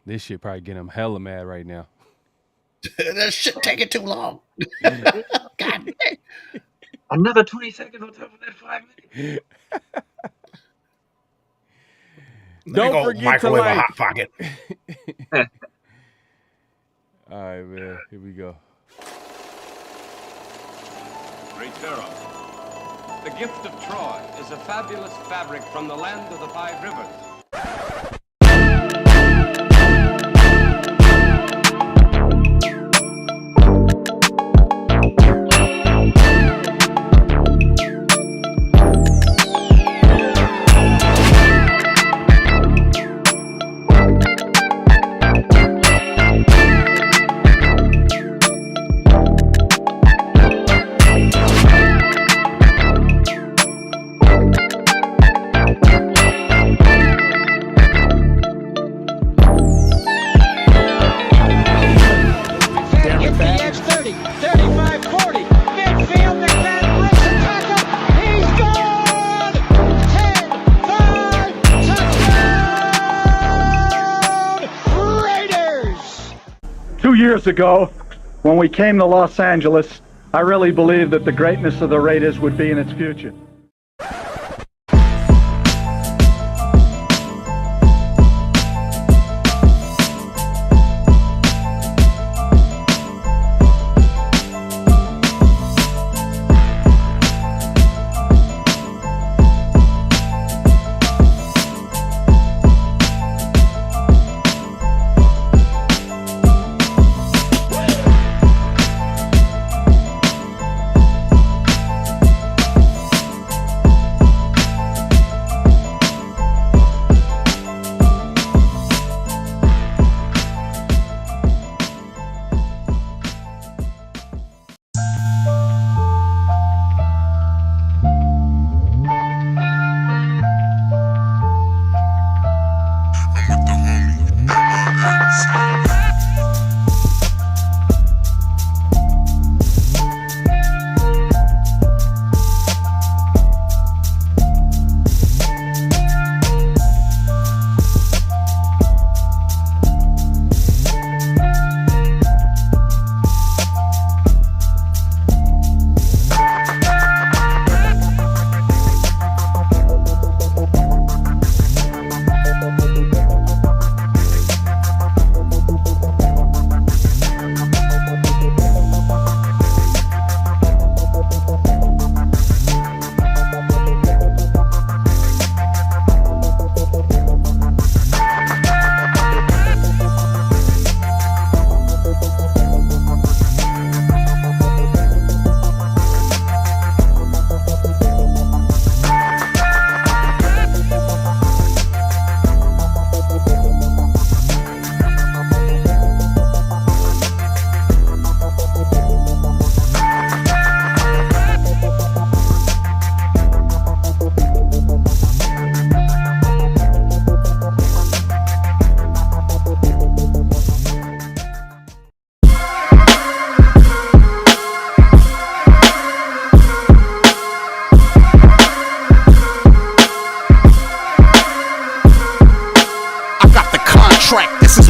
This shit probably getting him hella mad right now. That shit taking too long. God damn. Another 20 seconds on top of that 5 minutes. Don't forget microwave to a hot pocket. All right, man. Here we go. Great Pharaoh, the gift of Troy is a fabulous fabric from the land of the 5 rivers. Years ago, when we came to Los Angeles, I really believed that the greatness of the Raiders would be in its future.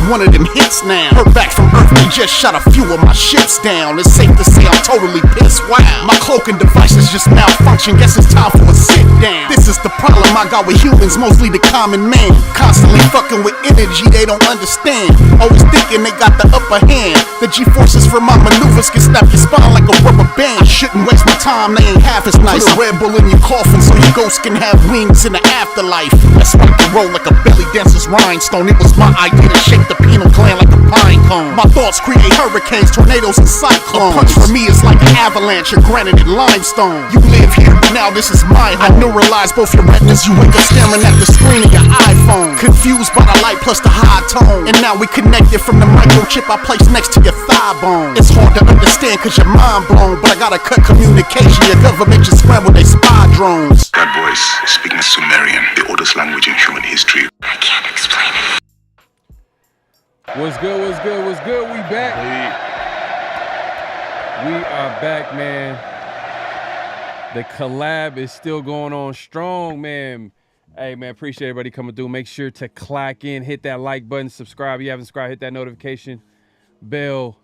One of them hits now. Heard back from Earth, they just shot a few of my ships down. It's safe to say I'm totally pissed. Wow, my cloaking devices just malfunction. Guess it's time for a sit down. This is the problem I got with humans, mostly the common man. Constantly fucking with energy they don't understand. Always thinking they got the upper hand. The G-forces from my maneuvers can snap your spine like a rubber band. I shouldn't waste my time, they ain't half as nice. Put a Red Bull in your coffin so your ghost can have wings in the afterlife. Let's rock and roll like a belly dancer's rhinestone. It was my idea to shake the pineal gland like a pine cone. My thoughts create hurricanes, tornadoes, and cyclones. A punch for me is like an avalanche of granite and limestone. You live here, but now this is my home. I neuralize both your retinas, you wake up staring at the screen of your iPhone. Confused by the light plus the high tone. And now we connected from the microchip I placed next to your thigh bone. It's hard to understand cause you're mind blown, but I gotta cut communication. Your government just scrambled they spy drones. That voice speaking Sumerian, the oldest language in human history. I can't explain it. What's good, what's good, what's good? We back. We are back, man. The collab is still going on strong, man. Hey, man, appreciate everybody coming through. Make sure to clack in, hit that like button, subscribe. If you haven't subscribed, hit that notification bell.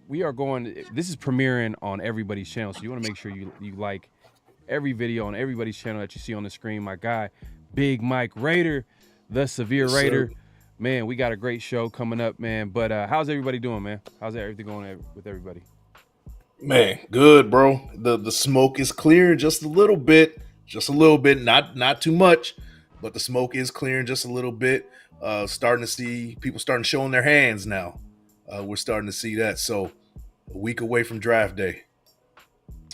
We are going. This is premiering on everybody's channel, so you want to make sure you like every video on everybody's channel that you see on the screen. My guy, Big Mike Raider, the Severe Yes, Raider. sir. Man, we got a great show coming up, man. But how's everybody doing, man? How's everything going with everybody? Man, good, bro. The smoke is clearing just a little bit. Not too much, but the smoke is clearing just a little bit. Starting to see people starting showing their hands now. We're starting to see that. So a week away from draft day.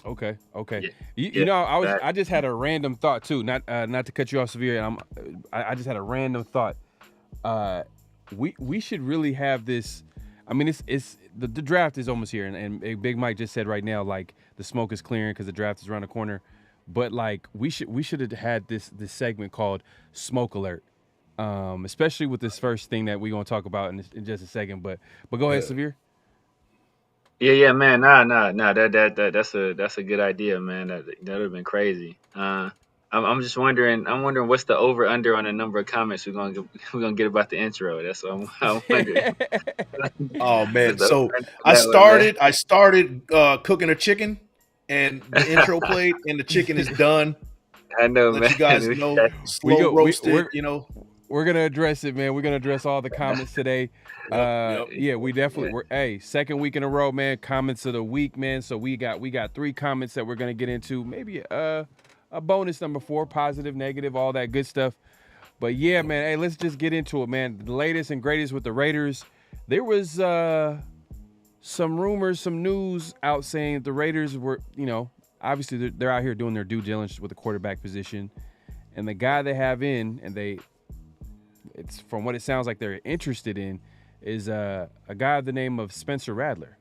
Okay. Yeah. You know, I just had a random thought too. Not to cut you off, Severe. And I just had a random thought. We should really have this. I mean, it's the draft is almost here, and Big Mike just said right now, like, the smoke is clearing because the draft is around the corner. But like, we should have had this segment called Smoke Alert, especially with this first thing that we're gonna talk about in just a second. But go ahead, Severe. Yeah, man. Nah. That's a good idea, man. That would have been crazy. I'm just wondering. I'm wondering what's the over under on the number of comments we're gonna get about the intro. That's what I'm wondering. Oh man. What's the So over-under on I that one, man? started cooking a chicken, and the intro played, and the chicken is done. I know, Let man. you guys know, slow roasted. We're gonna address it, man. We're gonna address all the comments today. Yep. Yeah, we definitely. Second week in a row, man. Comments of the week, man. So we got 3 comments that we're gonna get into. Maybe a bonus number 4, positive, negative, all that good stuff. But yeah, man. Hey, let's just get into it, man. The latest and greatest with the Raiders. There was some rumors, some news out saying the Raiders were, obviously they're out here doing their due diligence with the quarterback position, and the guy they have in, and it's from what it sounds like they're interested in, is a guy of the name of Spencer Rattler.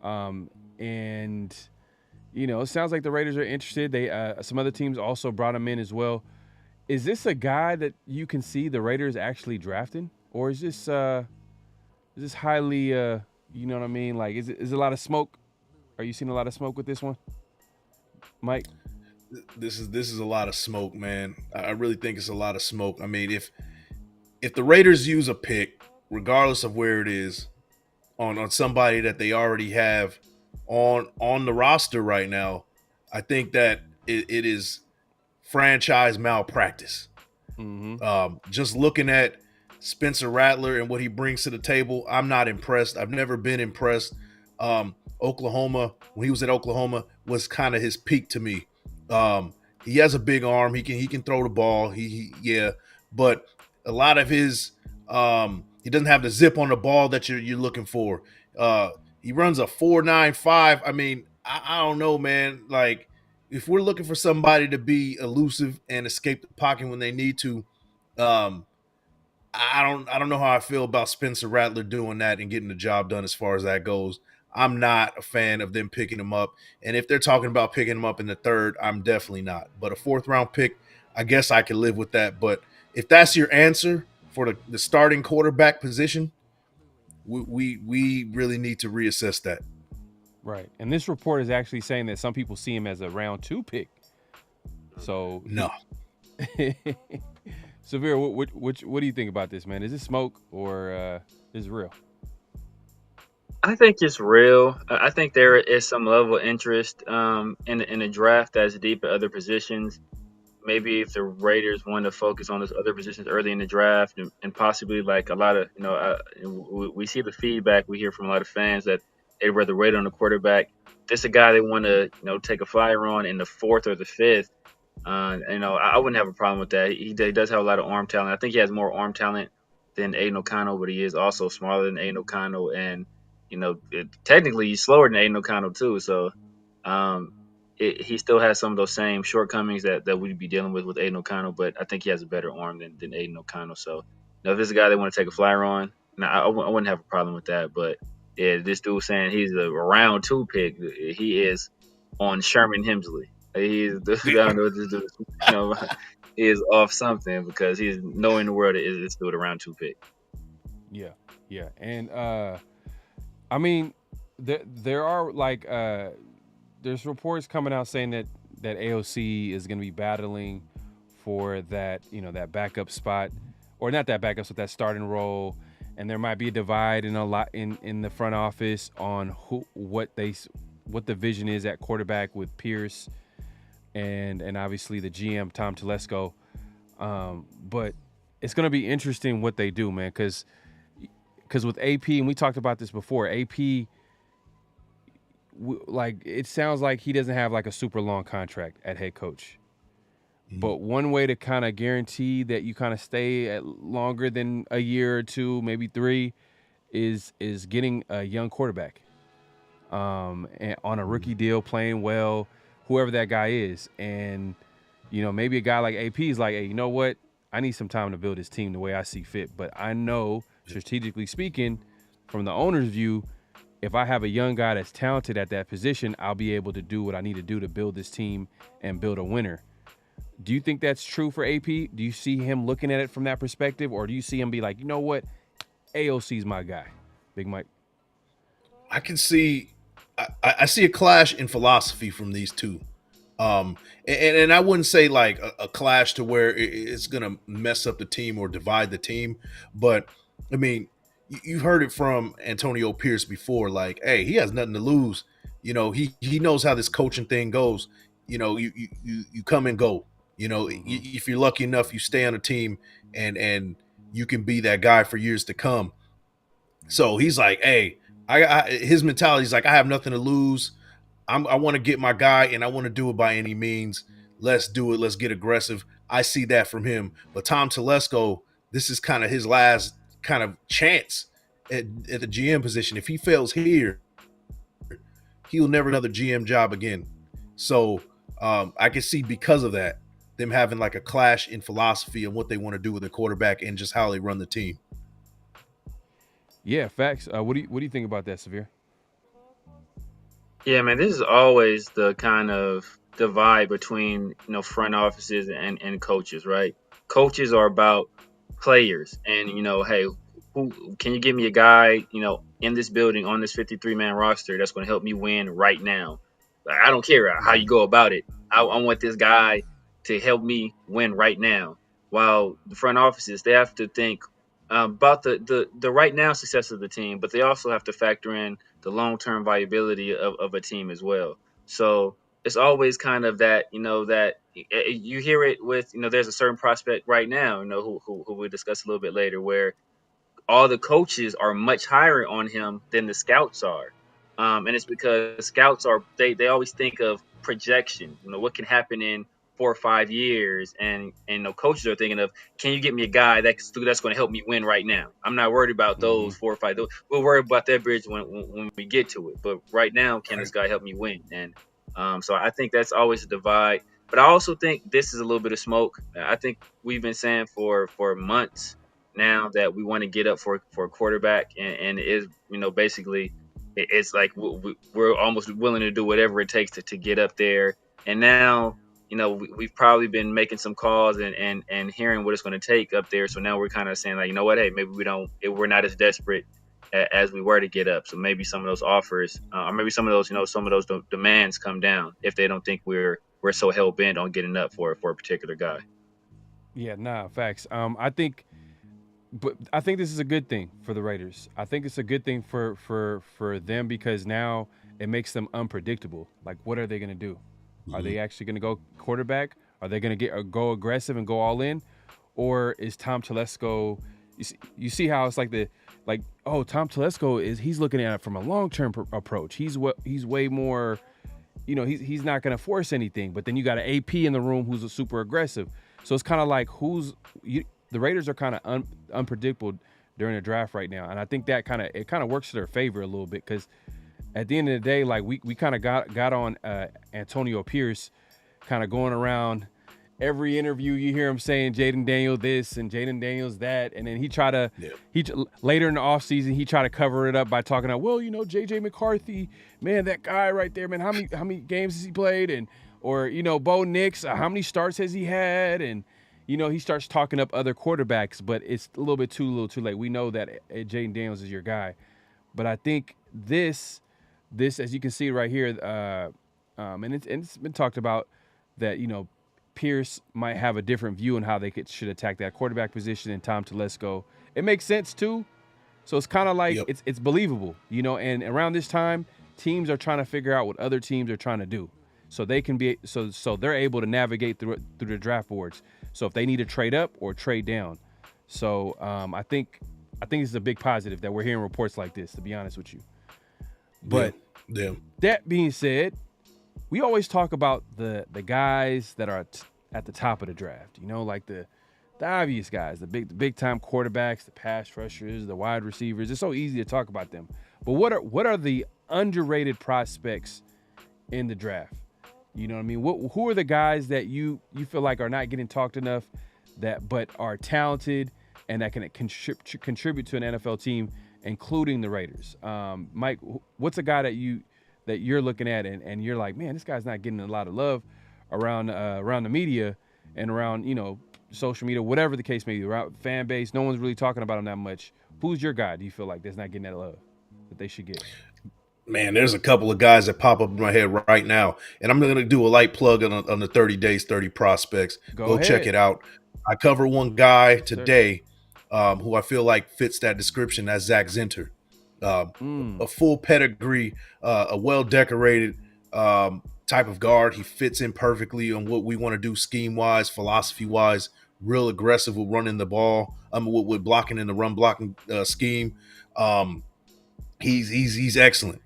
And it sounds like the Raiders are interested. They some other teams also brought him in as well. Is this a guy that you can see the Raiders actually drafting, or is this highly you know what I mean? Like, is a lot of smoke? Are you seeing a lot of smoke with this one, Mike? This is a lot of smoke, man. I really think it's a lot of smoke. I mean, if the Raiders use a pick, regardless of where it is, on somebody that they already have on the roster right now, I think that it is franchise malpractice. Mm-hmm. Just looking at Spencer Rattler and what he brings to the table, I'm not impressed. I've never been impressed. Oklahoma, when he was at Oklahoma, was kind of his peak to me. He has a big arm. He can throw the ball. But a lot of his he doesn't have the zip on the ball that you're looking for. He runs a 4.95. I mean, I don't know, man. Like, if we're looking for somebody to be elusive and escape the pocket when they need to, I don't know how I feel about Spencer Rattler doing that and getting the job done as far as that goes. I'm not a fan of them picking him up. And if they're talking about picking him up in the 3rd, I'm definitely not. But a 4th round pick, I guess I can live with that. But if that's your answer for the starting quarterback position, we really need to reassess that. Right. And this report is actually saying that some people see him as a round 2 pick. So no. Severe, what do you think about this, man? Is this smoke or is it real? I think it's real. I think there is some level of interest in a draft that's deep at other positions. Maybe if the Raiders want to focus on those other positions early in the draft, and possibly like a lot of we see the feedback we hear from a lot of fans that they'd rather wait on the quarterback. This is a guy they want to take a flyer on in the 4th or the 5th. I wouldn't have a problem with that. He does have a lot of arm talent. I think he has more arm talent than Aiden O'Connell, but he is also smaller than Aiden O'Connell, and technically he's slower than Aiden O'Connell too. So he still has some of those same shortcomings that we'd be dealing with Aiden O'Connell, but I think he has a better arm than Aiden O'Connell. So if this is a guy they want to take a flyer on, I wouldn't have a problem with that. But yeah, this dude saying he's a round 2 pick, he is on Sherman Hemsley. I don't know what this dude is off something, because he's nowhere in the world is still a round 2 pick. Yeah. And I mean, there are like there's reports coming out saying that AOC is going to be battling for that, that backup spot, or not that backup, but that starting role. And there might be a divide in the front office on what the vision is at quarterback with Pierce and obviously the GM Tom Telesco. But it's gonna be interesting what they do, man, because with AP, and we talked about this before, AP, like, it sounds like he doesn't have like a super long contract at head coach. But one way to kind of guarantee that you kind of stay at longer than a year or two, maybe 3, is getting a young quarterback and on a rookie deal, playing well, whoever that guy is. And, maybe a guy like AP is like, hey, you know what? I need some time to build this team the way I see fit. But I know, strategically speaking, from the owner's view, if I have a young guy that's talented at that position, I'll be able to do what I need to do to build this team and build a winner. Do you think that's true for AP? Do you see him looking at it from that perspective? Or do you see him be like, you know what? AOC's my guy, Big Mike? I can see, I see a clash in philosophy from these two. And I wouldn't say like a clash to where it's going to mess up the team or divide the team. But I mean, you've heard it from Antonio Pierce before, like, hey, he has nothing to lose. He knows how this coaching thing goes. You come and go. If you're lucky enough, you stay on a team and you can be that guy for years to come. So he's like, hey, his mentality is like, I have nothing to lose. I want to get my guy, and I want to do it by any means. Let's do it. Let's get aggressive. I see that from him. But Tom Telesco, this is kind of his last kind of chance at the GM position. If he fails here, he'll never another GM job again. So I can see, because of that, them having like a clash in philosophy and what they want to do with their quarterback and just how they run the team. Yeah, facts. What do you think about that, Severe? Yeah, man, this is always the kind of divide between, front offices and coaches, right? Coaches are about players and, hey, who can you give me a guy, in this building on this 53-man roster that's going to help me win right now? Like, I don't care how you go about it. I want this guy to help me win right now. While the front offices, they have to think about the right now success of the team, but they also have to factor in the long-term viability of a team as well. So it's always kind of that, that you hear it with, there's a certain prospect right now, who we'll discuss a little bit later, where all the coaches are much higher on him than the scouts are. And it's because scouts they always think of projection, what can happen in 4 or 5 years, and coaches are thinking of, can you get me a guy that's going to help me win right now? I'm not worried about those 4 or 5. We'll worry about that bridge when we get to it. But right now, can this guy help me win? And so I think that's always a divide. But I also think this is a little bit of smoke. I think we've been saying for months now that we want to get up for a quarterback, and it is, basically it's like we're almost willing to do whatever it takes to get up there. And now, we've probably been making some calls and hearing what it's going to take up there. So now we're kind of saying, like, you know what, hey, maybe we're not as desperate as we were to get up. So maybe some of those offers, or maybe some of those demands come down if they don't think we're so hell bent on getting up for a particular guy. Yeah, nah, facts. I think this is a good thing for the Raiders. I think it's a good thing for them, because now it makes them unpredictable. Like, what are they going to do? Are they actually going to go quarterback? Are they going to go aggressive and go all in? Or is Tom Telesco? You see how it's like Tom Telesco he's looking at it from a long-term approach. He's way more, he's not going to force anything. But then you got an AP in the room who's a super aggressive. So it's kind of like the Raiders are kind of unpredictable during the draft right now, and I think that kind of works to their favor a little bit, because at the end of the day, like, we kind of got on Antonio Pierce, kind of going around every interview. You hear him saying Jaden Daniels this and Jaden Daniels that, and then later in the offseason he tried to cover it up by talking about, well, JJ McCarthy, man, that guy right there, man, how many games has he played, or Bo Nix, how many starts has he had, and he starts talking up other quarterbacks, but it's a little too late. We know that Jaden Daniels is your guy, but I think this, as you can see right here, and it's been talked about that, Pierce might have a different view on how they should attack that quarterback position, and Tom Telesco. It makes sense too. So it's kind of like it's believable, And around this time, teams are trying to figure out what other teams are trying to do, so they can be so they're able to navigate through the draft boards. So if they need to trade up or trade down, so I think it's a big positive that we're hearing reports like this. To be honest with you, but that being said, we always talk about the guys that are at the top of the draft, like the obvious guys, the big time quarterbacks, the pass rushers, the wide receivers. It's so easy to talk about them. But what are the underrated prospects in the draft? You know what I mean? Who are the guys that you feel like are not getting talked enough, but are talented and that can contribute to an NFL team, including the Raiders? Mike, what's a guy that you're looking at and you're like, man, this guy's not getting a lot of love around the media and around, social media, whatever the case may be, around fan base. No one's really talking about him that much. Who's your guy, do you feel like, that's not getting that love that they should get? Man, there's a couple of guys that pop up in my head right now, and I'm going to do a light plug on the 30 Days, 30 Prospects. Go check it out. I cover one guy today who I feel like fits that description. That's Zach Zinter. A full pedigree, a well-decorated type of guard. He fits in perfectly on what we want to do scheme-wise, philosophy-wise, real aggressive with running the ball, with blocking in the run blocking scheme. He's excellent.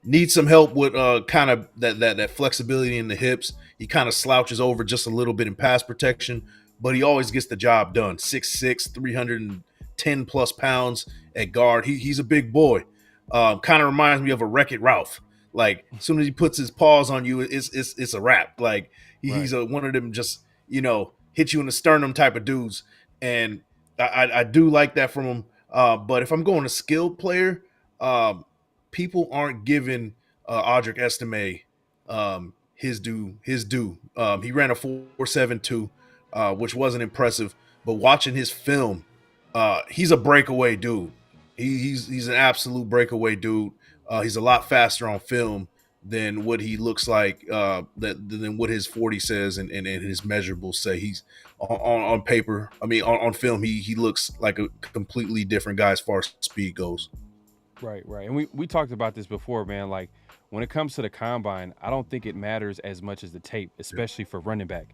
Needs some help with kind of that flexibility in the hips. He kind of slouches over just a little bit in pass protection, but he always gets the job done. 6'6", 310 plus pounds at guard. He's a big boy. Kind of reminds me of a Wreck-It Ralph. Like, as soon as he puts his paws on you, it's a wrap. Like, he's one of them just, hit you in the sternum type of dudes. And I do like that from him. But if I'm going to skilled player, people aren't giving Audric Estime his due. He ran a 4.72, which wasn't impressive. But watching his film, he's a breakaway dude. He's an absolute breakaway dude. He's a lot faster on film than what he looks like, than what his 40 says and his measurables say. He's on paper. I mean, on film, he looks like a completely different guy as far as speed goes. Right. And we talked about this before, man. Like, when it comes to the combine, I don't think it matters as much as the tape, especially for running back.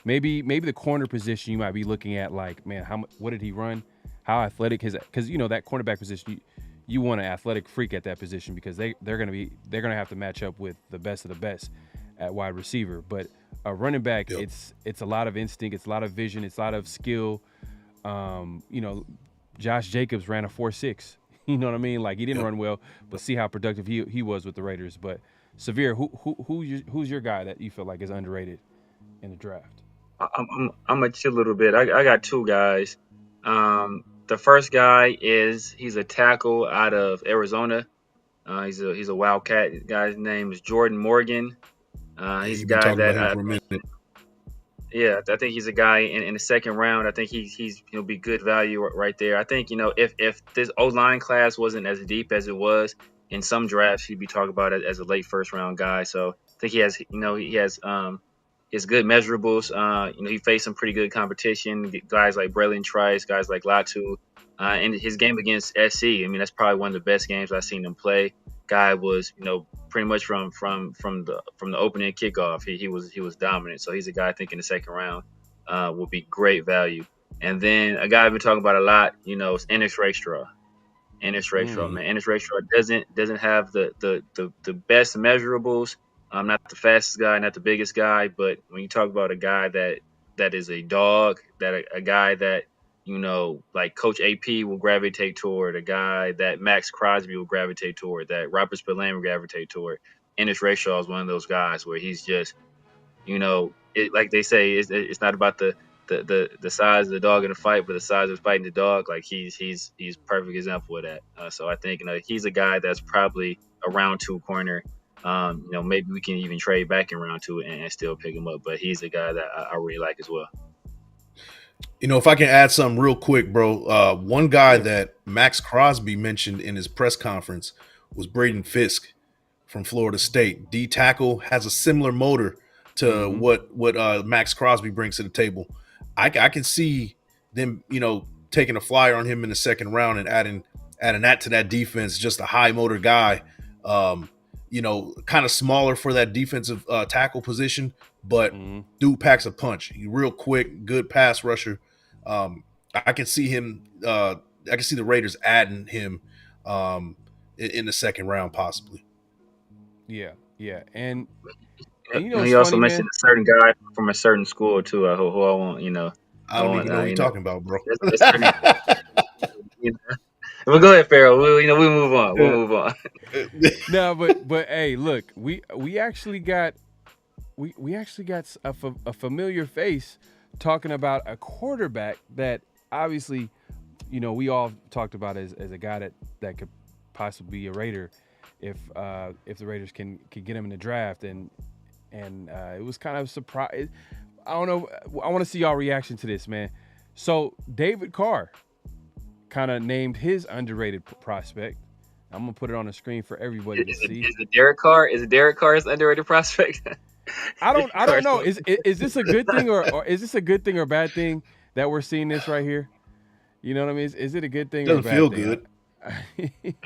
Maybe the corner position you might be looking at, like, man, what did he run? How athletic is that? Because that cornerback position, you want an athletic freak at that position because they're gonna have to match up with the best of the best at wide receiver. But a running back, it's a lot of instinct, it's a lot of vision, it's a lot of skill. Josh Jacobs ran a 4.6. You know what I mean? Like, he didn't run well, but see how productive he was with the Raiders. But Severe, who's your guy that you feel like is underrated in the draft? I'm gonna chill a little bit. I got two guys. The first guy he's a tackle out of Arizona. He's a Wildcat. Guy's name is Jordan Morgan. He's a guy that I think he's a guy in the second round. I think he's be good value right there. I think if this O-line class wasn't as deep as it was in some drafts, he'd be talked about it as a late first round guy. So I think he has his good measurables. He faced some pretty good competition. Guys like Braylon Trice, guys like Latu, and his game against SC. I mean, that's probably one of the best games I've seen him play. Guy was, pretty much from the opening kickoff, he was dominant. So he's a guy I think in the second round will be great value. And then a guy I've been talking about a lot, is Ennis Rakestraw. Ennis Rakestraw, man. Ennis Rakestraw doesn't have the best measurables. Not the fastest guy, not the biggest guy, but when you talk about a guy that is a dog, that a guy that like Coach AP will gravitate toward, a guy that Max Crosby will gravitate toward, that Robert Spillane will gravitate toward. Ennis Rakestraw is one of those guys where he's just, like they say, it's not about the size of the dog in the fight, but the size of fighting the dog. Like he's perfect example of that. So I think he's a guy that's probably a round two corner. Maybe we can even trade back in round two and still pick him up. But he's a guy that I really like as well. If I can add something real quick, bro. One guy that Max Crosby mentioned in his press conference was Braden Fisk from Florida State. D tackle, has a similar motor to what Max Crosby brings to the table. I can see them, taking a flyer on him in the second round and adding that to that defense. Just a high motor guy, kind of smaller for that defensive tackle position, but dude packs a punch. He's real quick, good pass rusher. I can see him. I can see the Raiders adding him in the second round, possibly. Yeah, and he also mentioned a certain guy from a certain school too. Who I want, I don't even know what you're talking about, bro. Well, go ahead, Pharaoh. We move on. We'll move on. No, but hey, look, we actually got a familiar face talking about a quarterback that obviously, we all talked about as a guy that could possibly be a Raider if the Raiders can get him in the draft, and it was kind of a surprise. I don't know. I want to see y'all reaction to this, man. So David Carr kind of named his underrated prospect. I'm gonna put it on the screen for everybody to see. Is it Derek Carr? Is it Derek Carr's underrated prospect? I don't know. Is this a good thing or is this a good thing or bad thing that we're seeing this right here? You know what I mean? Is it a good thing? Doesn't or a bad feel thing? good.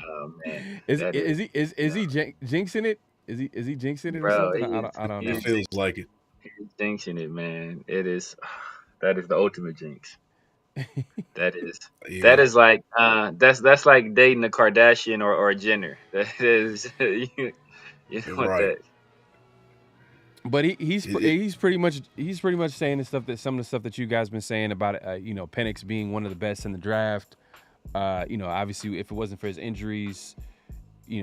Oh man, is he jinxing it? Is he jinxing it or something? I don't know. It feels like it. He's jinxing it, man. That is the ultimate jinx. That is like that's like dating a Kardashian or a Jenner. That is you know right. That. But he's pretty much saying some of the stuff that you guys been saying about Penix being one of the best in the draft. Obviously if it wasn't for his injuries, he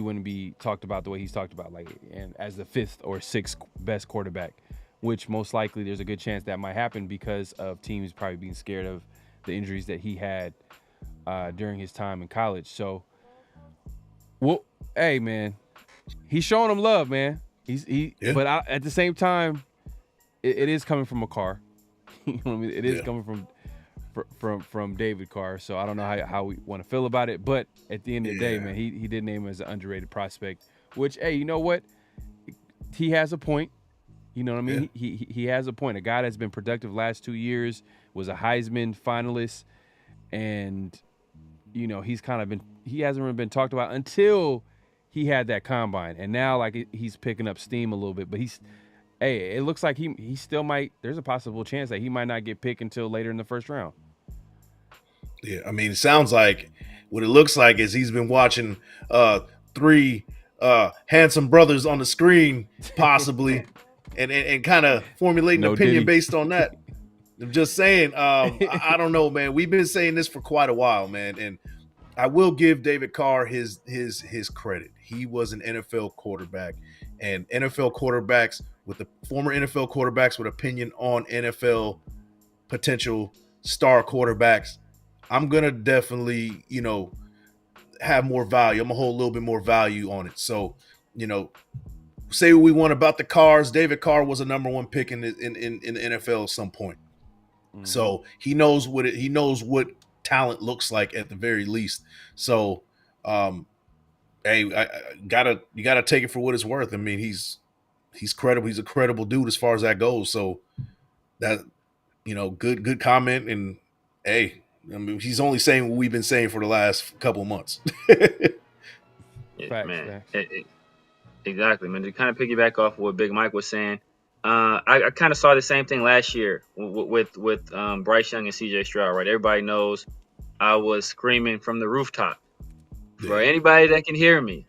wouldn't be talked about the way he's talked about, and as the 5th or 6th best quarterback, which most likely there's a good chance that might happen because of teams probably being scared of the injuries that he had during his time in college. So, well, hey man, he's showing them love, man. But at the same time, it is coming from a Carr. You know what I mean? It is coming from David Carr. So I don't know how we want to feel about it. But at the end of the day, man, he did name him as an underrated prospect. Which, hey, you know what? He has a point. You know what I mean? Yeah. He has a point. A guy that's been productive last 2 years, was a Heisman finalist, and he hasn't really been talked about until he had that combine, and now he's picking up steam a little bit. But it looks like he still might. There's a possible chance that he might not get picked until later in the first round. Yeah, I mean, it sounds like what it looks like is he's been watching 3 handsome brothers on the screen, possibly, and kind of formulating an opinion based on that. I'm just saying, I don't know, man. We've been saying this for quite a while, man, and I will give David Carr his credit. He was an NFL quarterback, and NFL quarterbacks with the former NFL quarterbacks with opinion on NFL potential star quarterbacks, I'm gonna definitely, have more value. I'm gonna hold a little bit more value on it. So, say what we want about the Carrs. David Carr was a number 1 pick in the NFL at some point. Mm-hmm. So he knows what talent looks like at the very least. So, hey, you gotta take it for what it's worth. I mean, he's credible. He's a credible dude as far as that goes. So that, good comment. And hey, I mean, he's only saying what we've been saying for the last couple of months. Man, exactly, man. To kind of piggyback off of what Big Mike was saying, I kind of saw the same thing last year with Bryce Young and CJ Stroud. Right, everybody knows I was screaming from the rooftop for anybody that can hear me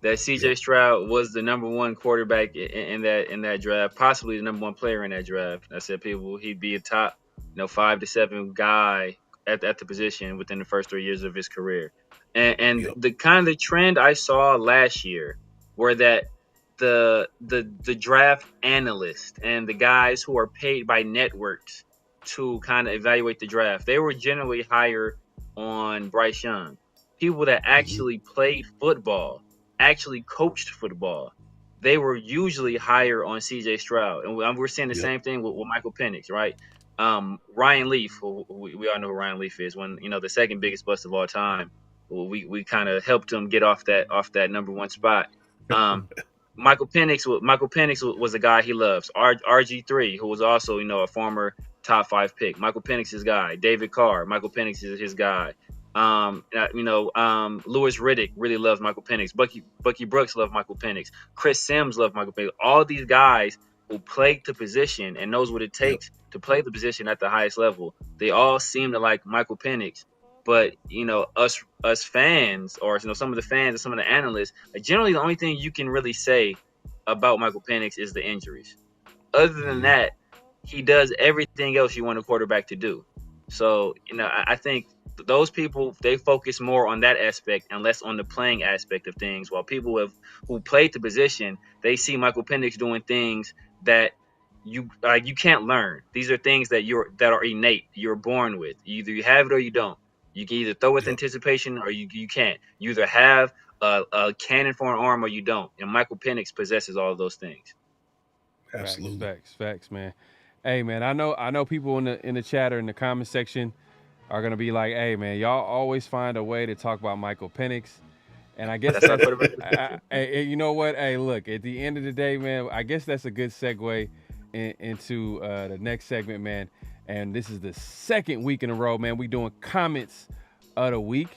that CJ Stroud was the number 1 quarterback in that draft, possibly the number 1 player in that draft. I said he'd be a top 5 to 7 guy at the position within the first 3 years of his career. And the kind of trend I saw last year were that the draft analysts and the guys who are paid by networks to kind of evaluate the draft, they were generally higher on Bryce Young. People that actually played football, actually coached football, they were usually higher on CJ Stroud. And we're seeing the same thing with Michael Penix, right? Ryan Leaf, we all know who Ryan Leaf is, the second biggest bust of all time. We kind of helped him get off that number 1 spot. Michael Penix was a guy he loves. RG3, who was also, a former top 5 pick. Michael Penix is his guy. David Carr, Michael Penix is his guy. Louis Riddick really loves Michael Penix. Bucky Brooks loved Michael Penix. Chris Sims loved Michael Penix. All these guys who played the position and knows what it takes to play the position at the highest level, they all seem to like Michael Penix. But us fans, or some of the fans and some of the analysts, generally the only thing you can really say about Michael Penix is the injuries. Other than that, he does everything else you want a quarterback to do. So I think those people, they focus more on that aspect and less on the playing aspect of things. While people who played the position, they see Michael Penix doing things that you can't learn. These are things that are innate. You're born with. Either you have it or you don't. You can either throw with anticipation or you can't. You either have a cannon for an arm or you don't. And Michael Penix possesses all of those things. Absolutely. Facts, man. Hey, man, I know people in the chat or in the comment section are gonna be like, "Hey, man, y'all always find a way to talk about Michael Penix," and I guess you know what? Hey, look, at the end of the day, man, I guess that's a good segue into the next segment, man. And this is the second week in a row, man. We doing comments of the week,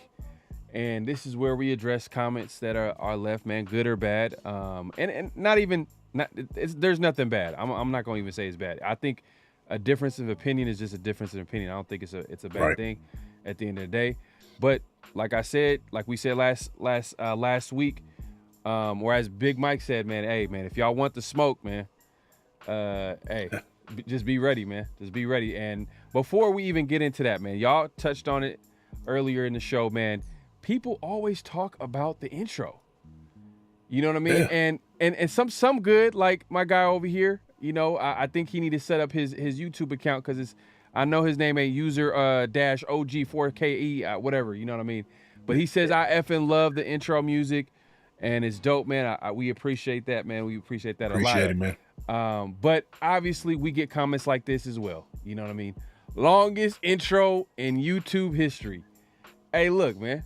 and this is where we address comments that are left, man, good or bad, and there's nothing bad. I'm not gonna even say it's bad. I think a difference of opinion is just a difference of opinion. I don't think it's a bad thing at the end of the day. But like we said last week, or as Big Mike said, man, hey, man, if y'all want the smoke, man, hey, just be ready, man. Just be ready. And before we even get into that, man, y'all touched on it earlier in the show, man. People always talk about the intro. You know what I mean? Yeah. And some good, like my guy over here. I think he need to set up his YouTube account because I know his name ain't user -OG4KE whatever. You know what I mean? But he says I effing love the intro music, and it's dope, man. We appreciate that, man. We appreciate that a lot. Appreciate it, man. But obviously we get comments like this as well. You know what I mean? Longest intro in YouTube history. Hey, look, man.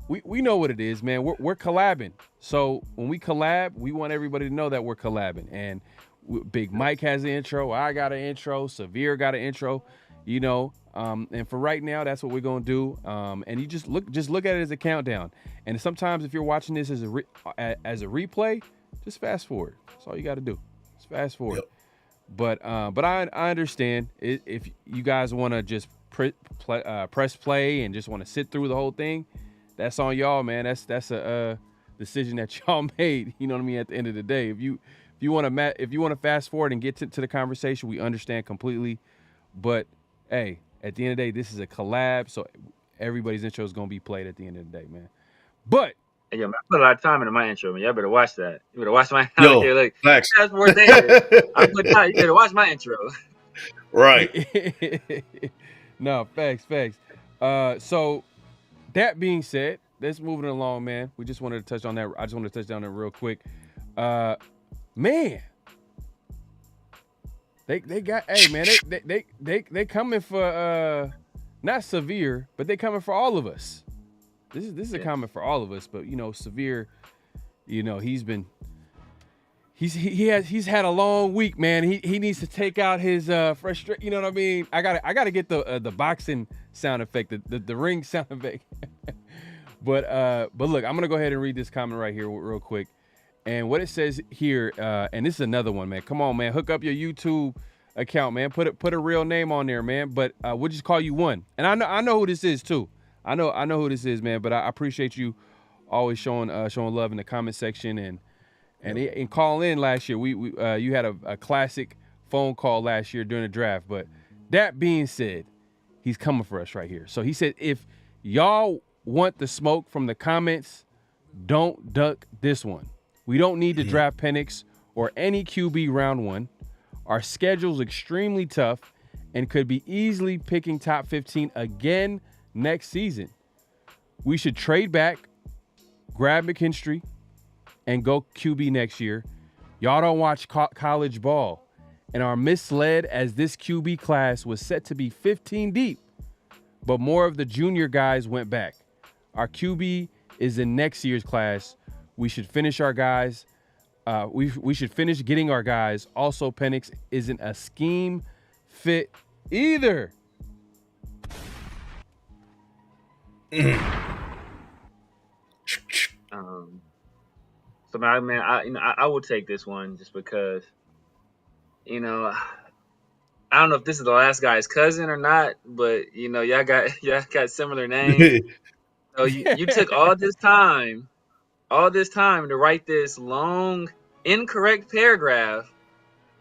We know what it is, man. We're collabing. So when we collab, we want everybody to know that we're collabing. And Big Mike has an intro. I got an intro. Severe got an intro. And for right now, that's what we're gonna do. And you just look at it as a countdown. And sometimes if you're watching this as a replay, just fast forward. That's all you got to do. Just fast forward. Yep. But I understand if you guys want to just press play and just want to sit through the whole thing. That's on y'all, man. That's a decision that y'all made. You know what I mean? At the end of the day, if you want to fast forward and get to the conversation, we understand completely. But hey, at the end of the day, this is a collab, so everybody's intro is gonna be played at the end of the day, man. But hey, yo, man, I put a lot of time into my intro, man. Y'all better watch that. You better watch my Facts. That's more there. I put time. You better watch my intro. Right. No, facts. So that being said, let's move it along, man. We just wanted to touch on that. I just wanted to touch on that real quick. Man, they got, hey, man, they coming for not Severe, but they coming for all of us. This is a comment for all of us, but Severe, he's had a long week, man. He needs to take out his frustration. You know what I mean? I gotta get the boxing sound effect, the ring sound effect. But look, I'm gonna go ahead and read this comment right here real quick. And what it says here, and this is another one, man. Come on, man. Hook up your YouTube account, man. Put a real name on there, man. But we'll just call you One. And I know who this is too. I know who this is, man. But I appreciate you always showing love in the comment section and call in last year. You had a classic phone call last year during the draft. But that being said, he's coming for us right here. So he said, if y'all want the smoke from the comments, don't duck this one. We don't need to draft Penix or any QB round 1. Our schedule's extremely tough and could be easily picking top 15 again next season. We should trade back, grab McKinstry, and go QB next year. Y'all don't watch college ball and are misled as this QB class was set to be 15 deep, but more of the junior guys went back. Our QB is in next year's class. We should finish our guys We should finish getting our guys. Also, Penix isn't a scheme fit either. So man, I will take this one just because, I don't know if this is the last guy's cousin or not, but y'all got similar names. So you took all this time to write this long incorrect paragraph.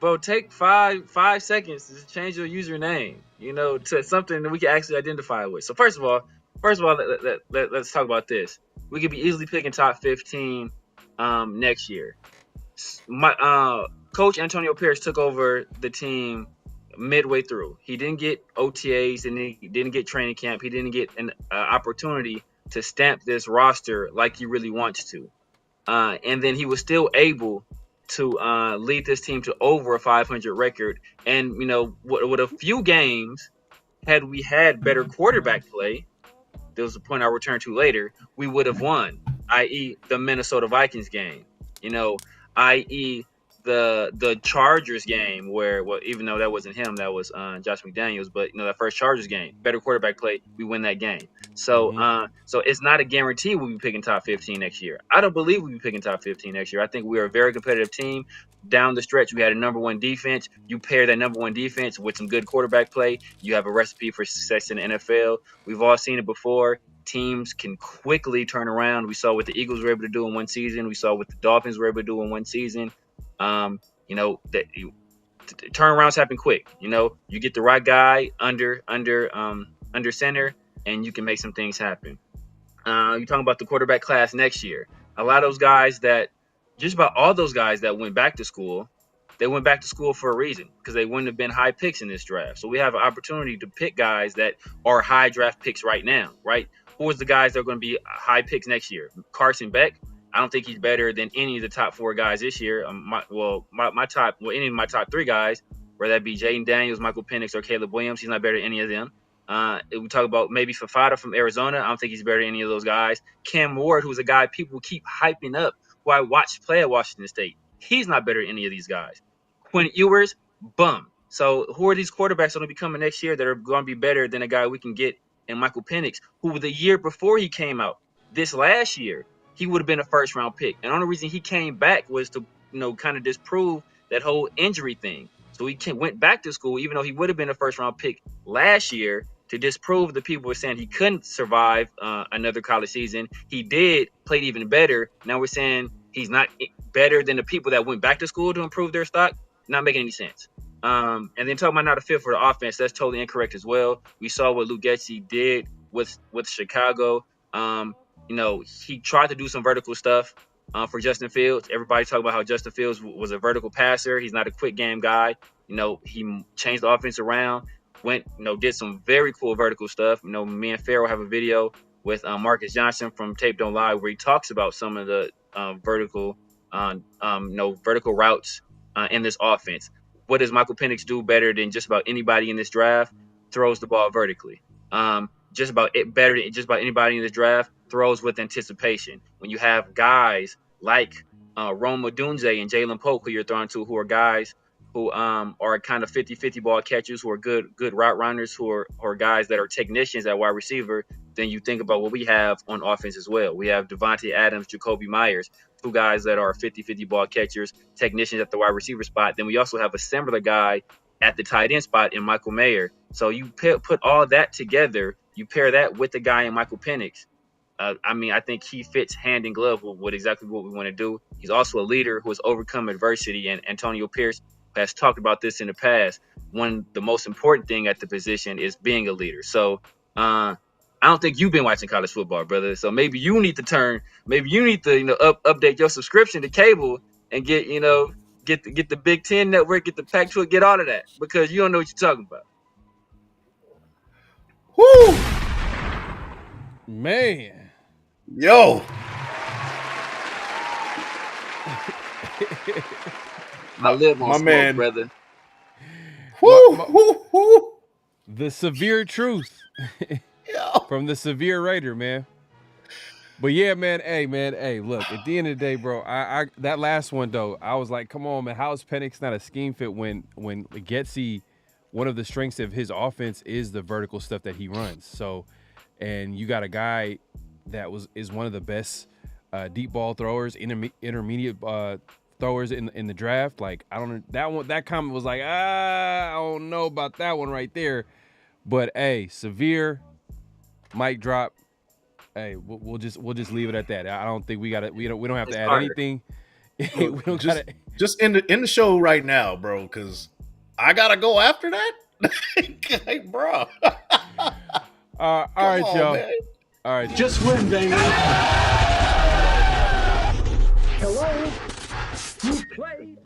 Bro, take five seconds to change your username, to something that we can actually identify with. So first of all, let's talk about this. We could be easily picking top 15 next year. My coach Antonio Pierce took over the team midway through. He didn't get OTAs and he didn't get training camp. He didn't get an opportunity to stamp this roster like he really wants to. And then he was still able to lead this team to over a 500 record. And, with a few games, had we had better quarterback play, there was a point I'll return to later, we would have won, i.e. the Minnesota Vikings game, i.e. the Chargers game where, well, even though that wasn't him, that was Josh McDaniels, but that first Chargers game, better quarterback play, we win that game. So so it's not a guarantee we'll be picking top 15 next year. I don't believe we'll be picking top 15 next year. I think we are a very competitive team. Down the stretch, we had a number one defense. You pair that number one defense with some good quarterback play, you have a recipe for success in the NFL. We've all seen it before. Teams can quickly turn around. We saw what the Eagles were able to do in one season. We saw what the Dolphins were able to do in one season. Turnarounds happen quick. You get the right guy under center, and you can make some things happen. You're talking about the quarterback class next year. A lot of those guys just about all those guys that went back to school, they went back to school for a reason because they wouldn't have been high picks in this draft. So we have an opportunity to pick guys that are high draft picks right now, right? Who is the guys that are going to be high picks next year? Carson Beck. I don't think he's better than any of the top four guys this year. Any of my top three guys, whether that be Jaden Daniels, Michael Penix, or Caleb Williams, he's not better than any of them. We talk about maybe Fafada from Arizona. I don't think he's better than any of those guys. Cam Ward, who's a guy people keep hyping up, who I watched play at Washington State. He's not better than any of these guys. Quinn Ewers, bum. So who are these quarterbacks going to be coming next year that are going to be better than a guy we can get in Michael Penix, who the year before he came out, this last year, he would have been a first-round pick. And the only reason he came back was to, kind of disprove that whole injury thing. So he went back to school, even though he would have been a first-round pick last year, to disprove the people were saying he couldn't survive another college season. He did, played even better. Now we're saying he's not better than the people that went back to school to improve their stock. Not making any sense. And then talking about not a fit for the offense, that's totally incorrect as well. We saw what Luke Getsy did with Chicago. He tried to do some vertical stuff for Justin Fields. Everybody talk about how Justin Fields was a vertical passer. He's not a quick game guy. He changed the offense around, did some very cool vertical stuff. Me and Pharaoh have a video with Marcus Johnson from Tape Don't Lie where he talks about some of the vertical routes in this offense. What does Michael Penix do better than just about anybody in this draft? Throws the ball vertically. Just about better than just about anybody in this draft, throws with anticipation. When you have guys like Rome Odunze and Jalen Polk who you're throwing to, who are guys who are kind of 50-50 ball catchers, who are good route runners, who are guys that are technicians at wide receiver, then you think about what we have on offense as well. We have Devontae Adams, Jacoby Myers, two guys that are 50-50 ball catchers, technicians at the wide receiver spot. Then we also have a similar guy at the tight end spot in Michael Mayer. So you put all that together, you pair that with the guy in Michael Penix. I think he fits hand in glove with exactly what we want to do. He's also a leader who has overcome adversity, and Antonio Pierce has talked about this in the past. The most important thing at the position is being a leader. So I don't think you've been watching college football, brother. So maybe you need to update your subscription to cable and get the Big Ten network, get the Pac-12, get all of that, because you don't know what you're talking about. Woo! Man. Yo. I live on my smoke, man, brother. Woo! The severe truth Yo. from the severe writer, man. But yeah, man. Hey, look. At the end of the day, bro, I that last one though, I was like, come on, man. How is Penix not a scheme fit when Getsy, one of the strengths of his offense is the vertical stuff that he runs. So, and you got a guy that is one of the best deep ball throwers, intermediate throwers in the draft. Like, I don't know, that comment was like, I don't know about that one right there. But hey, severe mic drop. Hey, we'll just leave it at that. I don't think we don't have to add anything. We don't just end the show right now, bro, because I gotta go after that. Hey, bro. All right, y'all. Man. All right, Just win, baby. Hello? You played?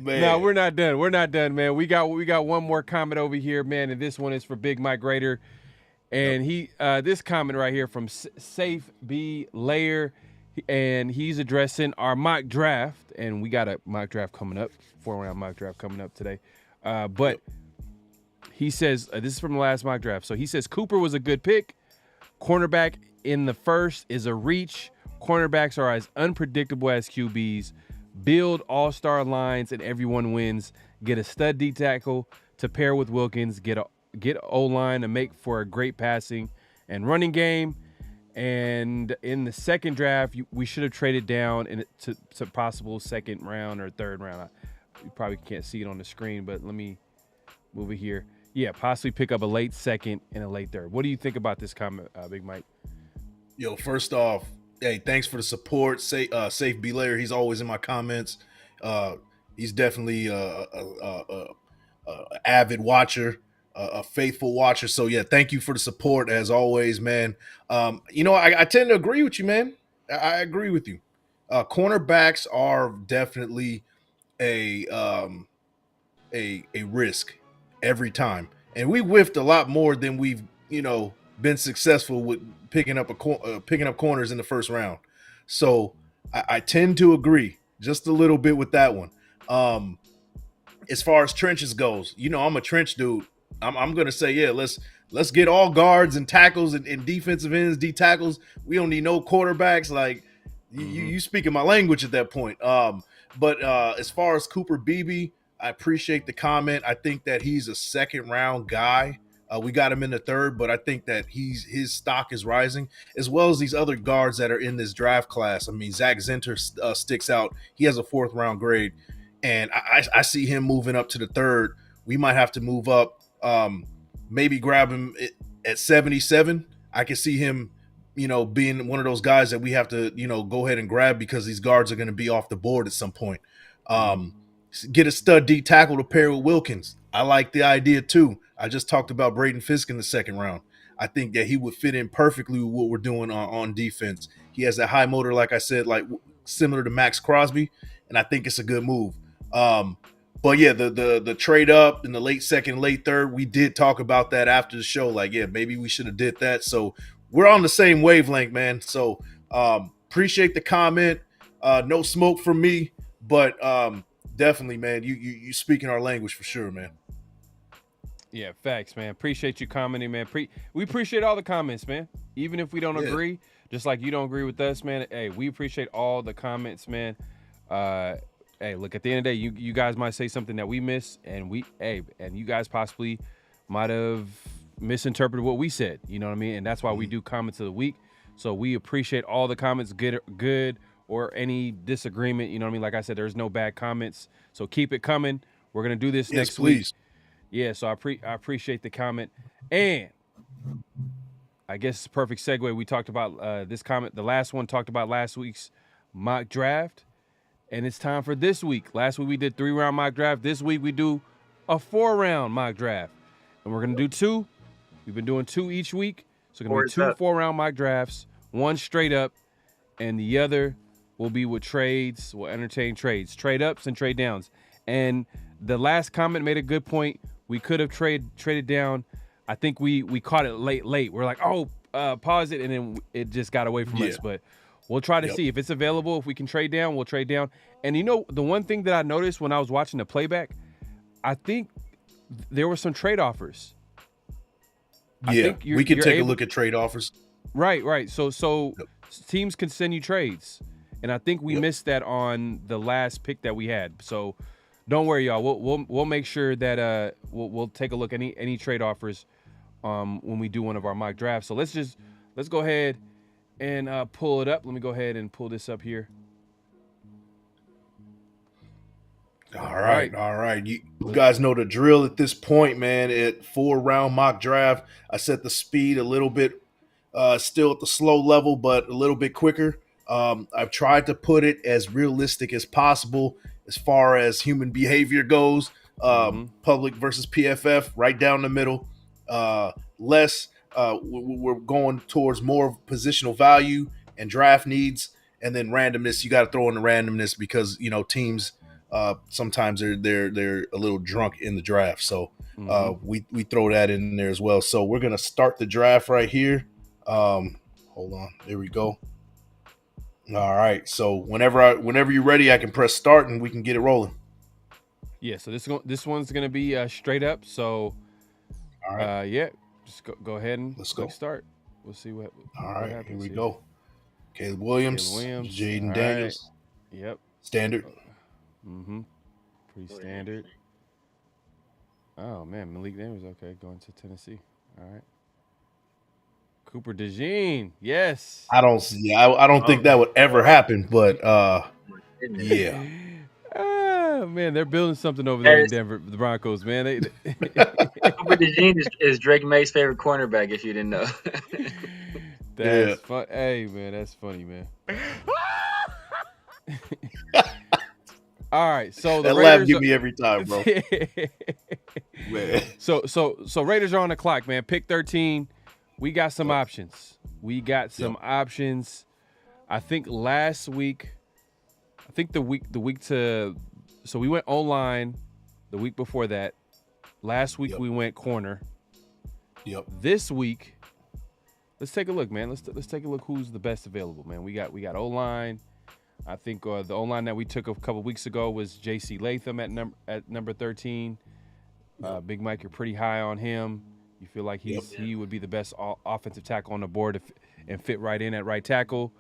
Man. No, we're not done. We're not done, man. We got one more comment over here, man, and this one is for Big Mike Raider. And this comment right here from Safe B Layer, and he's addressing our mock draft, and we got a mock draft coming up, 4-round mock draft coming up today. But he says, this is from the last mock draft. So he says Cooper was a good pick. Cornerback in the first is a reach. Cornerbacks are as unpredictable as QBs. Build all-star lines and everyone wins. Get a stud D tackle to pair with Wilkins. Get O-line to make for a great passing and running game. And in the second draft, we should have traded down to possible second round or third round. You probably can't see it on the screen, but let me move it here. Yeah, possibly pick up a late second and a late third. What do you think about this comment, Big Mike? Yo, first off, hey, thanks for the support. Safe B Layer, he's always in my comments. He's definitely a avid watcher. A faithful watcher. So yeah, thank you for the support as always, man. I tend to agree with you, man. I agree with you. Cornerbacks are definitely a risk every time, and we whiffed a lot more than we've been successful with picking up corners in the first round. So I tend to agree just a little bit with that one. As far as trenches goes, I'm a trench dude. I'm gonna say, yeah, let's get all guards and tackles and defensive ends, D tackles. We don't need no quarterbacks. Like you speaking my language at that point. But as far as Cooper Beebe, I appreciate the comment. I think that he's a second round guy. We got him in the third, but I think that his stock is rising, as well as these other guards that are in this draft class. I mean, Zach Zinter sticks out. He has a 4th round grade, and I see him moving up to the third. We might have to move up. Maybe grab him at 77. I can see him, being one of those guys that we have to, go ahead and grab because these guards are going to be off the board at some point. Get a stud D tackle to pair with Wilkins. I like the idea too. I just talked about Braden Fisk in the second round. I think that he would fit in perfectly with what we're doing on defense. He has that high motor, like I said, like similar to Max Crosby, and I think it's a good move. But yeah, the trade up in the late second, late third, we did talk about that after the show. Like, yeah, maybe we should have did that. So we're on the same wavelength, man. So appreciate the comment. No smoke from me, but definitely, man, you speaking our language for sure, man. Yeah, facts, man. Appreciate you commenting, man. We appreciate all the comments, man. Even if we don't agree, just like you don't agree with us, man. Hey, we appreciate all the comments, man. Hey, look, at the end of the day, you guys might say something that we miss, and you guys possibly might have misinterpreted what we said. You know what I mean? And that's why we do comments of the week. So we appreciate all the comments, good or any disagreement. You know what I mean? Like I said, there's no bad comments. So keep it coming. We're gonna do this next week. Yeah, so I appreciate the comment. And I guess it's a perfect segue. We talked about this comment. The last one talked about last week's mock draft. And it's time for this week. Last week we did 3-round mock draft. This week we do a 4-round mock draft. And we're going to do 2. We've been doing 2 each week. So going to be 2 4-round mock drafts. 1 straight up. And the other will be with trades. We'll entertain trades. Trade ups and trade downs. And the last comment made a good point. We could have traded down. I think we caught it late. We're like, pause it. And then it just got away from us. But we'll try to see if it's available. If we can trade down, we'll trade down. And the one thing that I noticed when I was watching the playback, I think there were some trade offers. We can take a look at trade offers. Right. So teams can send you trades, and I think we missed that on the last pick that we had. So don't worry, y'all. We'll make sure that we'll take a look at any trade offers when we do one of our mock drafts. So let's go ahead and pull it up. Let me go ahead and pull this up here. All right. You guys know the drill at this point, man. At 4-round mock draft, I set the speed a little bit, still at the slow level, but a little bit quicker. I've tried to put it as realistic as possible as far as human behavior goes. Public versus PFF, right down the middle. Less, we're going towards more positional value and draft needs, and then randomness. You got to throw in the randomness because teams. Sometimes they're a little drunk in the draft, so we throw that in there as well. So we're gonna start the draft right here. Hold on, there we go. All right, so whenever you're ready, I can press start and we can get it rolling. Yeah, so this one's gonna be straight up. So, all right, just go ahead and click start. We'll see what. All right, here we go. Caleb Williams, Jaden Daniels. Right. Yep. Standard. Pretty standard. Oh man, Malik Neighbors. Okay, going to Tennessee. All right. Cooper DeJean. Yes. I don't think that would ever happen, but yeah. Man, they're building something over there in Denver, the Broncos, man. Cooper DeJean is Drake May's favorite cornerback, if you didn't know. That's fun. Hey man, that's funny, man. All right, so the that Raiders laugh get me every time, bro. Man. So Raiders are on the clock, man. Pick 13. We got some options. I think last week, the week to, so we went O-line the week before that. Last week we went corner. Yep. This week, let's take a look, man. Let's take a look who's the best available, man. We got O-line. I think the O-line that we took a couple weeks ago was J.C. Latham at number 13. Big Mike, you're pretty high on him. You feel like he would be the best offensive tackle on the board and fit right in at right tackle.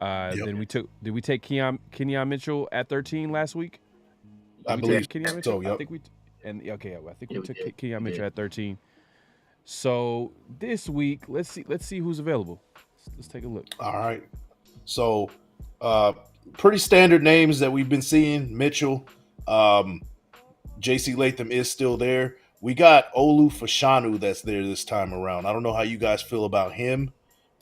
Then did we take Kenyon Mitchell at 13 last week? I believe so. Yep. I think we took Kenyon Mitchell at 13. So this week, let's see who's available. Let's take a look. All right. So pretty standard names that we've been seeing. Mitchell, J.C. Latham is still there. We got Olu Fashanu that's there this time around. I don't know how you guys feel about him.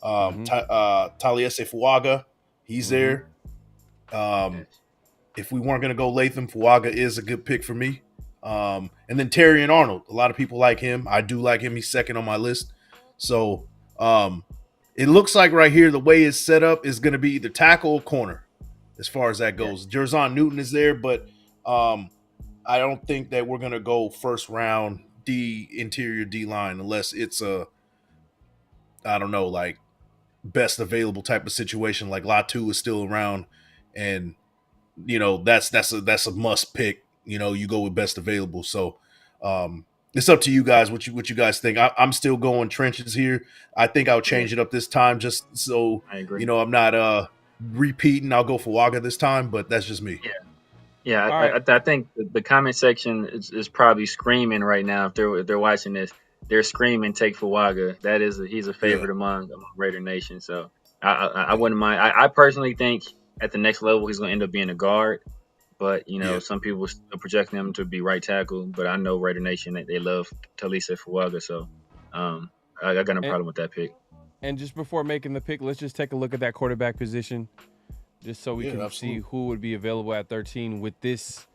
Taliese Fuaga, he's there. If we weren't going to go Latham, Fuaga is a good pick for me. And then Terry and Arnold. A lot of people like him. I do like him. He's second on my list. So it looks like right here the way it's set up is going to be either tackle or corner as far as that goes. Jerzon Newton is there, but I don't think that we're going to go first round interior D-line unless it's like best available type of situation. Like Latu is still around and, that's a must pick. You go with best available. So it's up to you guys what you guys think. I'm still going trenches here. I think I'll change it up this time just so, I'm not repeating. I'll go for Fuaga this time, but that's just me. Yeah, I think the comment section is probably screaming right now. If they're watching this, they're screaming, "Take Fuaga." He's a favorite among Raider Nation. So I wouldn't mind. I personally think at the next level he's going to end up being a guard. But some people still project him to be right tackle. But I know Raider Nation they love Taliese Fuaga. So I got no problem with that pick. And just before making the pick, let's just take a look at that quarterback position. Just so we can see who would be available at 13 with this.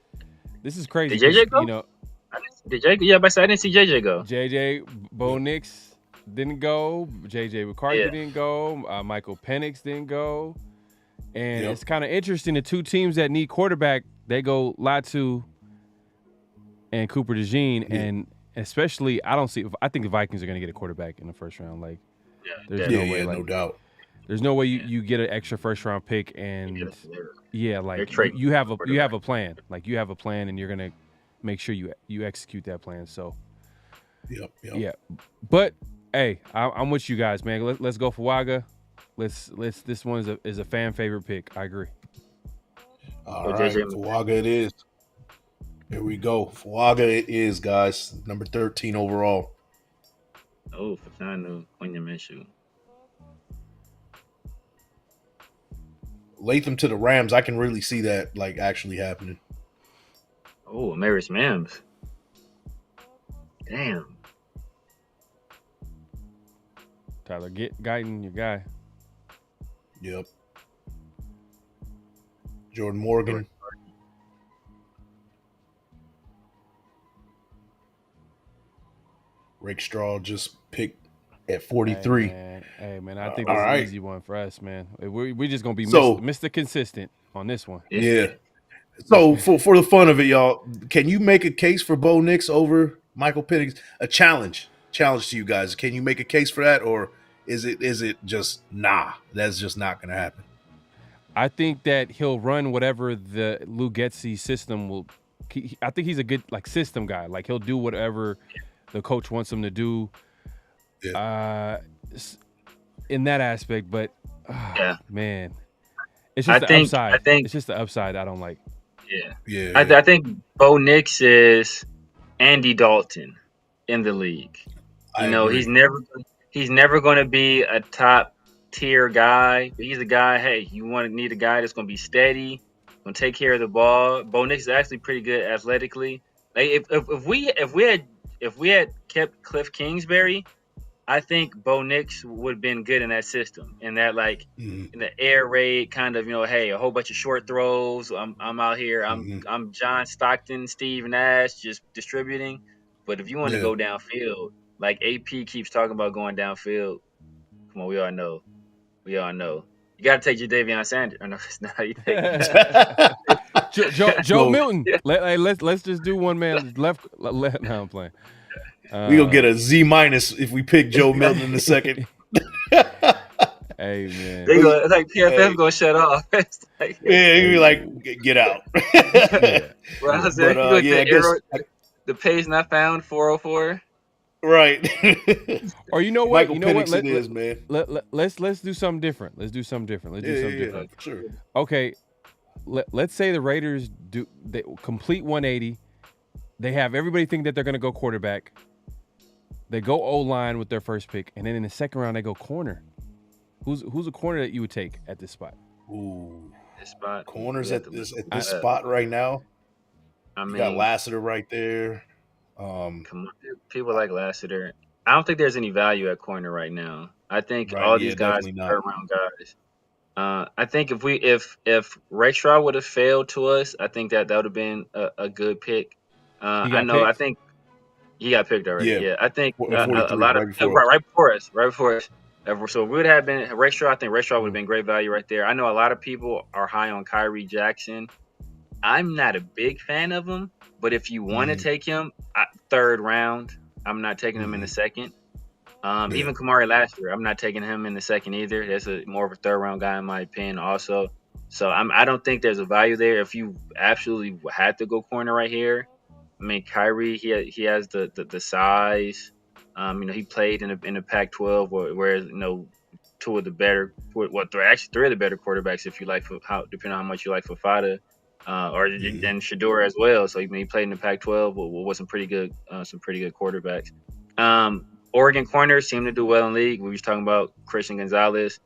This is crazy. Did JJ go? Did JJ? Yeah, but I didn't see JJ go. JJ Bo Nix didn't go. JJ McCarthy didn't go. Michael Penix didn't go. And it's kind of interesting. The two teams that need quarterback, they go Latu and Cooper DeJean. And especially, I think the Vikings are going to get a quarterback in the first round. Like, there's no way. No doubt. There's no way you get an extra first round pick and you have a plan. Like you have a plan and you're gonna make sure you execute that plan. So Yep. But Hey, I'm with you guys, man. Let's go for Waga. Let's. This one is a fan favorite pick. I agree. All Or right, JJ Fuaga it is. Here we go. Fuaga it is, guys. Number 13 overall. Oh, Fafanu, Quenya Minshew. Latham to the Rams, I can really see that like actually happening. Oh, Amaris Mims. Damn. Tyler Guyton, your guy. Yep. Jordan Morgan. Rick Straw just picked at 43. Hey man, I think All this is right. an easy one for us, man. We're just gonna be So- Mr. Consistent on this one. Yeah. So for the fun of it, y'all, can you make a case for Bo Nix over Michael Penix? A challenge to you guys. Can you make a case for that, or is it just nah? That's just not going to happen. I think that he'll run whatever the Lou Getsy system will. I think he's a good like system guy. Like he'll do whatever the coach wants him to do. In that aspect, but man, it's just the upside. It's just the upside I don't like. Yeah. I think Bo Nix is Andy Dalton in the league. You know, he's never going to be a top tier guy, but he's a guy. Hey, you need a guy that's going to be steady, going to take care of the ball. Bo Nix is actually pretty good athletically. Like if we had kept Cliff Kingsbury, I think Bo Nix would have been good in that system, in that like in the air raid kind of, hey, a whole bunch of short throws. I'm out here. I'm John Stockton, Steve Nash, just distributing. But if you want to go downfield, like AP keeps talking about going downfield, come on, we all know. You got to take Jadavion Sanders. Or no, it's not. You take Joe Milton. Let's just do one man left. No, I'm playing. We gonna get a Z- if we pick Joe Milton in the second. Hey man, it's like PFF gonna shut off. It's like, he'd be like, get out. Well, I said, the page not found 404. Right. Or you know what? Penix it is, man. Let's do something different. Let's do something different. For sure. Okay. Let's say the Raiders they complete 180. They have everybody think that they're gonna go quarterback. They go O-line with their first pick, and then in the second round they go corner. Who's a corner that you would take at this spot? Ooh, this spot. Corners at this spot right now. I mean, you got Lassiter right there. Come on, people like Lassiter. I don't think there's any value at corner right now. I think all these guys are third-round guys. I think if Rayshaw would have failed to us, I think that would have been a good pick. I think he got picked already. Yeah, I think a lot of right before us. So we would have been Rayshaw. I think Rayshaw would have been great value right there. I know a lot of people are high on Kyrie Jackson. I'm not a big fan of him, but if you want to take him third round, I'm not taking him in the second. Even Kamari Lassiter, I'm not taking him in the second either. That's more of a third round guy in my opinion also. So I don't think there's a value there. If you absolutely had to go corner right here, I mean, Kyrie, he has the size. He played in the Pac-12, whereas two of the better, three of the better quarterbacks, if you like, depending on how much you like Fafada, and Shador as well. So he played in the Pac-12 with some pretty good quarterbacks. Oregon corners seem to do well in the league. We was talking about Christian Gonzalez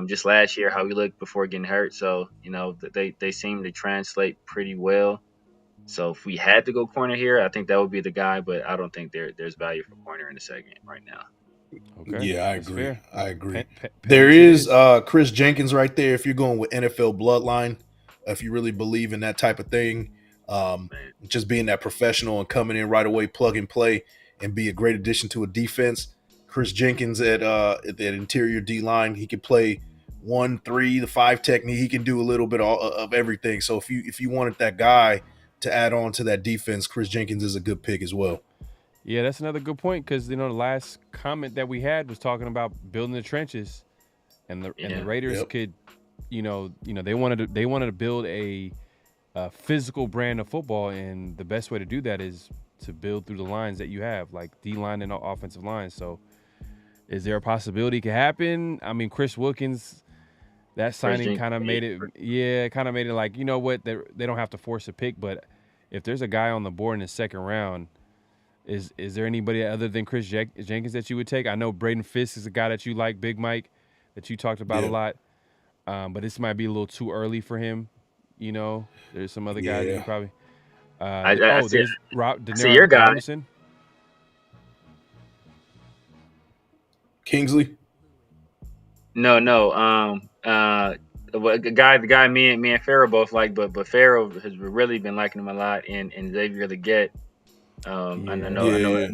just last year, how he looked before getting hurt. So they seem to translate pretty well. So if we had to go corner here, I think that would be the guy, but I don't think there's value for corner in the second right now. Okay. Yeah, I agree. There is Chris Jenkins right there. If you're going with NFL bloodline, if you really believe in that type of thing, just being that professional and coming in right away, plug and play, and be a great addition to a defense. Chris Jenkins at that interior D line, he can play 1-3, the 5 technique. He can do a little bit of everything. So if you wanted that guy to add on to that defense, Chris Jenkins is a good pick as well. Yeah, that's another good point because the last comment that we had was talking about building the trenches, and the Raiders could, they wanted to build a physical brand of football, and the best way to do that is to build through the lines that you have, like D line and offensive line. So Is there a possibility it could happen? I mean, Chris Wilkins, that signing kind of made it like, you know what, they don't have to force a pick, but if there's a guy on the board in the second round, is there anybody other than Chris Jenkins that you would take? I know Braden Fisk is a guy that you like, Big Mike, that you talked about a lot, but this might be a little too early for him. You know, there's some other guys that you probably. There's see your guy. Robinson. Kingsley? No. The guy me and Pharaoh both like, but Pharaoh has really been liking him a lot, and Xavier Leggett. I know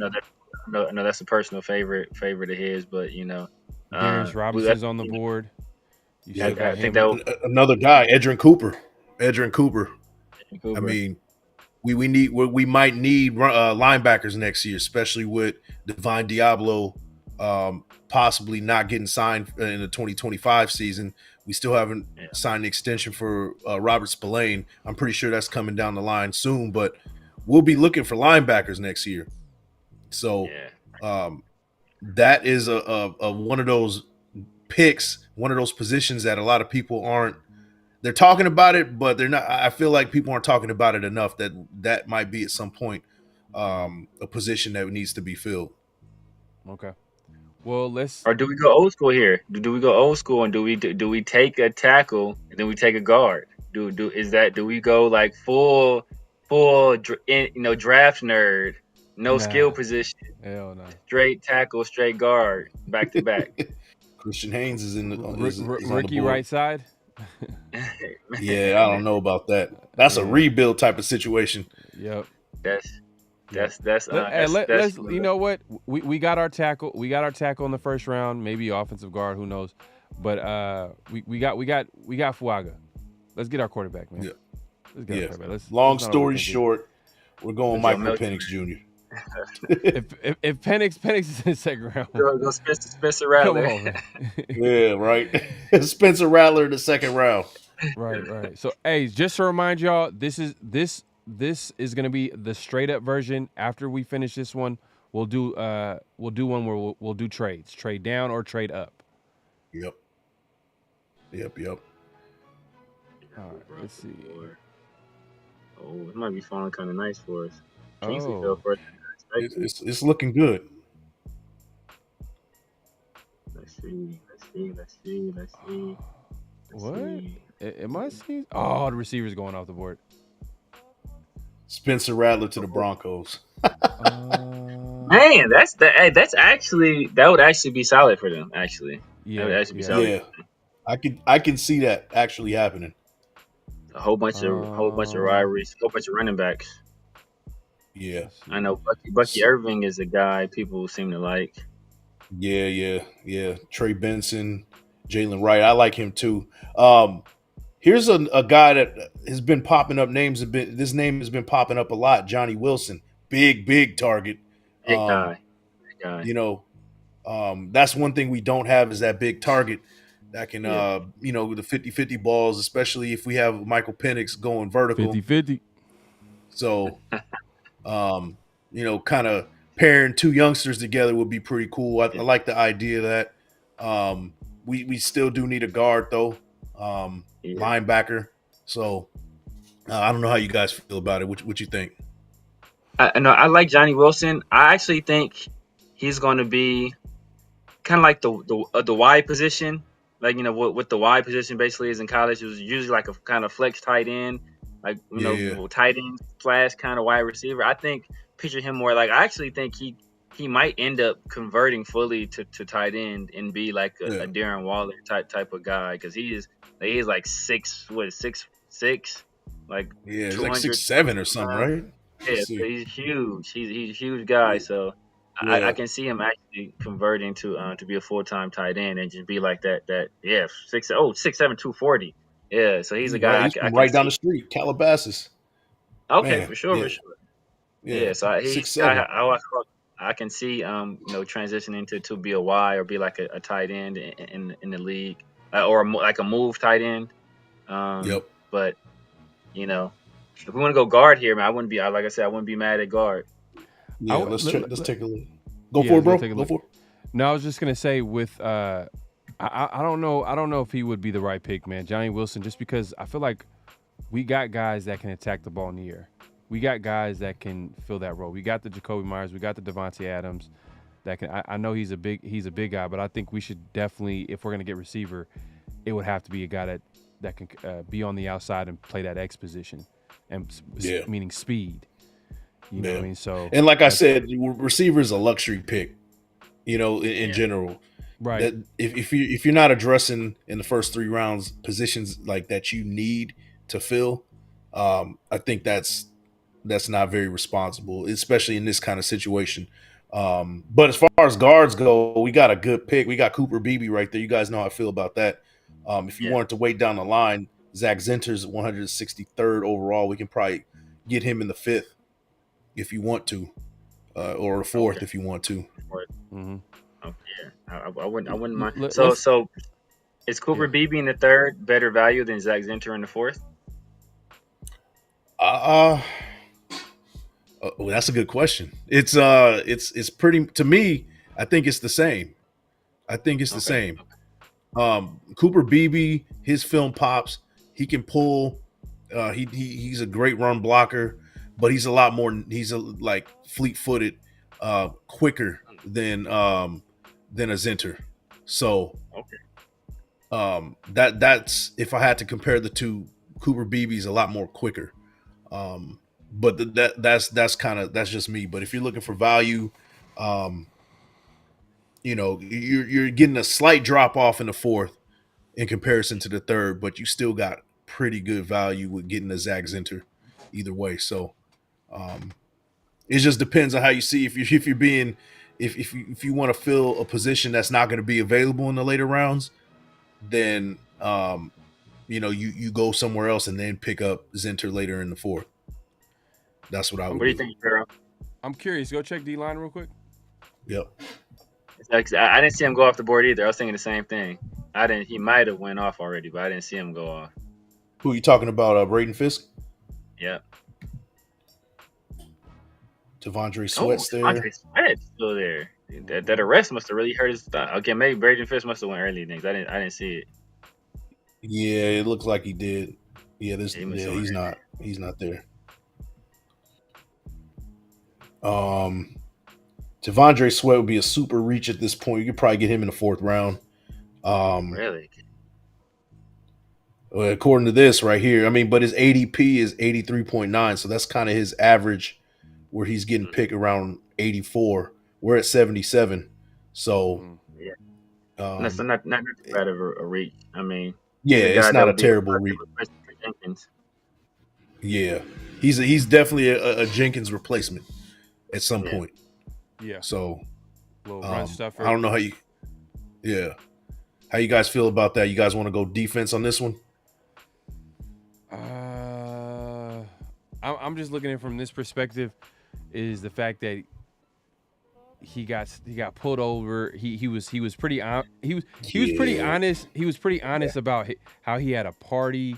that's a personal favorite of his, but you know, Darius Robinson's on the board. I think that another guy, Edrin Cooper. I mean, we might need linebackers next year, especially with Divine Diablo possibly not getting signed in the 2025 season. We still haven't signed an extension for Robert Spillane. I'm pretty sure that's coming down the line soon, but we'll be looking for linebackers next year. So that is a one of those picks, one of those positions that a lot of people they're talking about it, but they're not. I feel like people aren't talking about it enough that might be at some point a position that needs to be filled. Okay. Well, or do we go old school here? Do we go old school and do we take a tackle and then we take a guard? Do we go like full draft nerd, skill position? Hell no. Straight tackle, straight guard, back to back. Christian Haynes is in the Ricky right side. Yeah, I don't know about that. That's a rebuild type of situation. Yep. Let's you know what? We got our tackle. We got our tackle in the first round, maybe offensive guard, who knows? But we got Fuaga. Let's get our quarterback, man. Yeah. Let's get our quarterback. Long story short, we're going Michael Penix Jr. if Penix is in the second round, go Spencer Rattler. Come on, man. Yeah, right. Spencer Rattler in the second round. Right. So, hey, just to remind y'all, this is going to be the straight up version. After we finish this one, we'll do one where we'll do trades, trade down or trade up. Yep. All right, let's see. Oh, it might be falling kind of nice for us. Kingsley fell first. It's looking good. Let's see. What? Am I seeing? Oh, the receiver's going off the board. Spencer Rattler to the Broncos. Man, that would actually be solid for them. Actually, that would actually be solid. Yeah, I can see that actually happening. A whole bunch of rivalries, a whole bunch of running backs. Yeah, I know Bucky Irving is a guy people seem to like. Yeah. Trey Benson, Jalen Wright, I like him too. Here's a guy that has been popping up. This name has been popping up a lot. Johnny Wilson, big target. Big guy. You know, that's one thing we don't have is that big target that can, the 50-50 balls, especially if we have Michael Penix going vertical. 50-50. So, kind of pairing two youngsters together would be pretty cool. I like the idea of that. We still do need a guard though, linebacker. So I don't know how you guys feel about it. What you think? I like Johnny Wilson. I actually think he's going to be kind of like the wide position. Like, what the wide position basically is in college, it was usually like a kind of flex tight end, like, tight end / kind of wide receiver. I think picture him more like, I actually think he might end up converting fully to tight end and be like a Darren Waller type of guy, because he is like 6'6", like he's like 6'7" or something, right? Yeah, so he's huge. He's a huge guy. So I can see him actually converting to be a full-time tight end and just be like that 6'7", 240. Yeah, so he's a guy. He's right down the street, Calabasas. Okay, for sure. Yeah, so I can see transitioning to be a Y or be like a tight end in the league, or like a move tight end. But if we want to go guard here, man, I wouldn't be. Like I said, I wouldn't be mad at guard. Yeah, let's take a look. Go for it, bro. Go for it. No, I was just gonna say with I don't know if he would be the right pick, man. Johnny Wilson, just because I feel like we got guys that can attack the ball in the air. We got guys that can fill that role. We got the Jacoby Myers, we got the Devontae Adams that can. I know he's a big guy, but I think we should definitely, if we're gonna get receiver, it would have to be a guy that can be on the outside and play that X position, and meaning speed. You know what I mean? So, and like I said, receiver is a luxury pick. In general, right? That if you're not addressing in the first 3 rounds positions like that you need to fill, I think that's not very responsible, especially in this kind of situation. But as far as guards go, we got a good pick. We got Cooper Beebe right there. You guys know how I feel about that. If you wanted to wait down the line, Zach Zenter's 163rd overall. We can probably get him in the 5th if you want to, or a 4th if you want to. Mm-hmm. Oh, yeah, I wouldn't mind. So is Cooper Beebe in the 3rd better value than Zach Zinter in the 4th? Well, that's a good question. It's pretty, to me, I think it's the same. The same. Cooper Beebe, his film pops. He can pull. He's a great run blocker, but he's a lot more. He's like fleet-footed, quicker than a Zinter. So that's if I had to compare the two, Cooper Beebe's a lot more quicker. But that's just me. But if you're looking for value, you're getting a slight drop off in the 4th in comparison to the 3rd, but you still got pretty good value with getting a Zach Zinter either way. So it just depends on how you see if you want to fill a position that's not going to be available in the later rounds, then you go somewhere else and then pick up Zinter later in the 4th. That's what I would do. What do you think, Pharaoh? I'm curious. Go check D-line real quick. Yep. I didn't see him go off the board either. I was thinking the same thing. He might have went off already, but I didn't see him go off. Who are you talking about? Braden Fisk? Yep. Devondre Sweat's there. Devondre Sweat's still there. That arrest must have really hurt his thigh. Okay, maybe Braden Fisk must have went early things. I didn't see it. Yeah, it looks like he did. Yeah, he's not there. Devondre Sweat would be a super reach at this point. You could probably get him in the 4th round. Really? According to this right here, but his ADP is 83.9, so that's kind of his average, where he's getting picked around 84. We're at 77, so that's not too bad of a reach. It's not a terrible reach. Yeah, he's definitely a Jenkins replacement at some point. Yeah. So, run stuffer. I don't know how you guys feel about that. You guys want to go defense on this one? I'm just looking at it from this perspective, is the fact that he got pulled over. He was pretty honest. He was pretty honest about how he had a party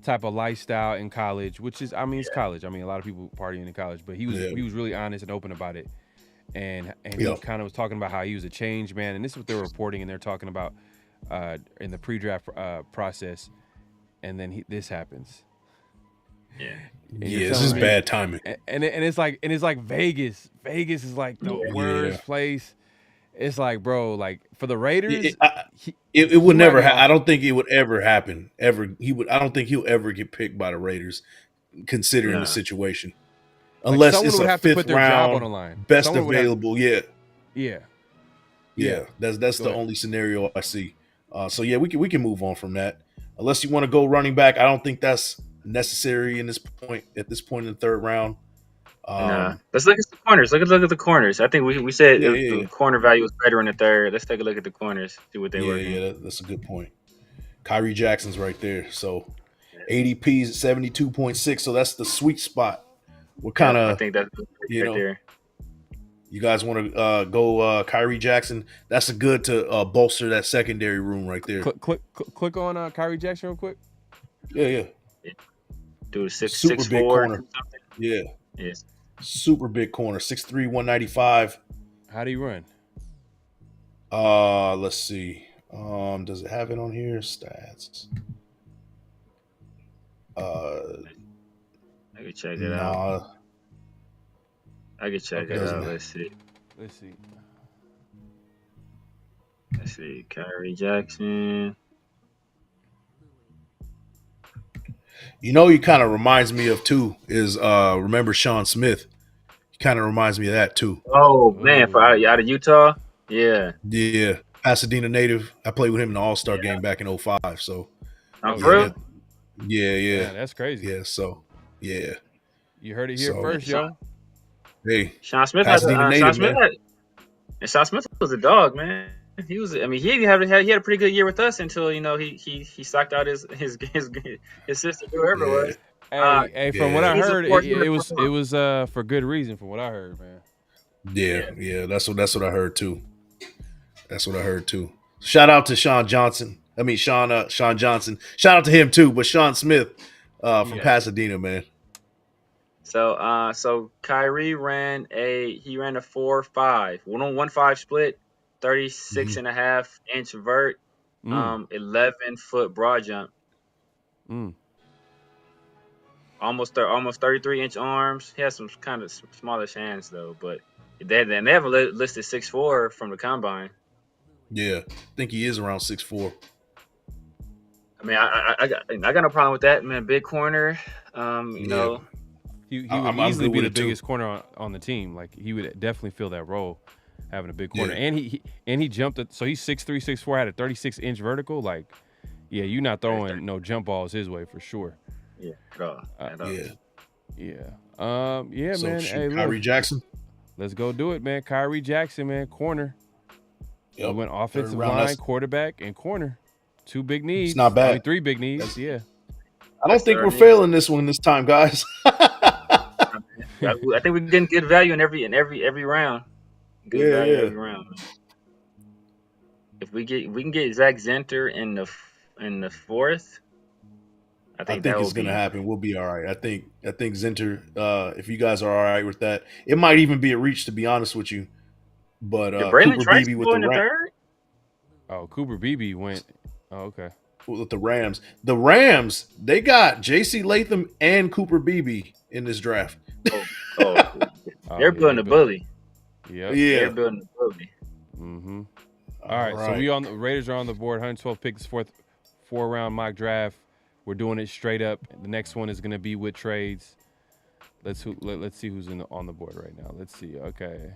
type of lifestyle in college, which is, it's college. A lot of people partying in college, but he was really honest and open about it. And he kind of was talking about how he was a changed man. And this is what they're reporting, and they're talking about in the pre-draft process. And then this happens. Yeah, this is bad timing. And it's like Vegas. Vegas is like the worst place. It's like, bro, like for the Raiders, it would never. I don't think it would ever happen. I don't think he'll ever get picked by the Raiders, considering the situation. Unless someone it's would a have to 5th put their round, job on the line. Best Someone available. Yeah. That's the ahead. only scenario I see. So yeah, we can move on from that. Unless you want to go running back, I don't think that's necessary at this point in the 3rd round. Let's look at the corners. Look at the corners. I think we said the corner value was better in the 3rd. Let's take a look at the corners, see what they were. Yeah, that's a good point. Kyrie Jackson's right there. So ADP is 72.6. So that's the sweet spot. We're kind of, I think that's right there. You guys want to go Kyrie Jackson? That's a good to bolster that secondary room right there. Click on Kyrie Jackson real quick. Yeah. Dude, super 6'4". big corner. Yeah. Yes. Super big corner. 6'3", 195. How do you run? Let's see. Does it have it on here? Stats. I can check it out. Nah, I can check Okay. it doesn't. out. Let's see. Let's see. Let's see. Kyrie Jackson. You know, he kind of reminds me of too. Is remember Sean Smith? He kind of reminds me of that too. Oh man, Ooh. out of Utah. Yeah. Yeah, Pasadena native. I played with him in the All-Star game back in 05. So I'm Oh, for real. yeah. Man, that's crazy. So yeah. You heard it here So- first, yo. Hey, Sean Smith Pasadena Sean native, Smith man. Sean Smith was a dog, man. He was. I mean, he had a pretty good year with us until he sucked out his sister, whoever it was. Hey, from what I he's a heard, force it was majeure. for good reason. From what I heard, man. Yeah. That's what I heard too. Shout out to Sean Johnson. I mean Sean Johnson. Shout out to him too. But Sean Smith from Pasadena, man. So Kyrie ran a 4.5, 1-on-1-5 split, 36 and a half inch vert, 11-foot broad jump. Almost 33-inch arms. He has some kind of smallish hands though, but they never listed 6'4" from the combine. Yeah, I think he is around 6'4". I mean, I got no problem with that, man. Big corner, you know. He would I'm easily good be with the it, too. biggest corner on the team. Like he would definitely fill that role, having a big corner. Yeah. And he jumped it. So he's 6'3", 6'4", had a 36-inch vertical. Like, yeah, you're not throwing no jump balls his way for sure. Yeah, at all. Yeah, So man. shoot, Hey, look, Kyrie Jackson. let's go do it, man. Kyrie Jackson, man, corner. Yep. We went offensive Third round, line, that's- quarterback, and corner. Two big needs. not bad. I mean, three big needs. Yeah. I don't think we're failing this one this time, guys. I think we're getting good value in every round. Good value every round. If we can get Zach Zenter in the fourth, I think it's going to happen. We'll be all right. I think Zenter. If you guys are all right with that, it might even be a reach, to be honest with you. But Braylon Cooper Trice Beebe with go in the the Rams. third. Oh, Cooper Beebe went. Oh, okay. With the Rams. The Rams, they got J.C. Latham and Cooper Beebe in this draft. They're building a bully. Yep. Yeah. They're building a bully. Mm-hmm. All right. So the Raiders are on the board. 112 pick, this four-round mock draft. We're doing it straight up. The next one is going to be with trades. Let's see who's on the board right now. Let's see. Okay.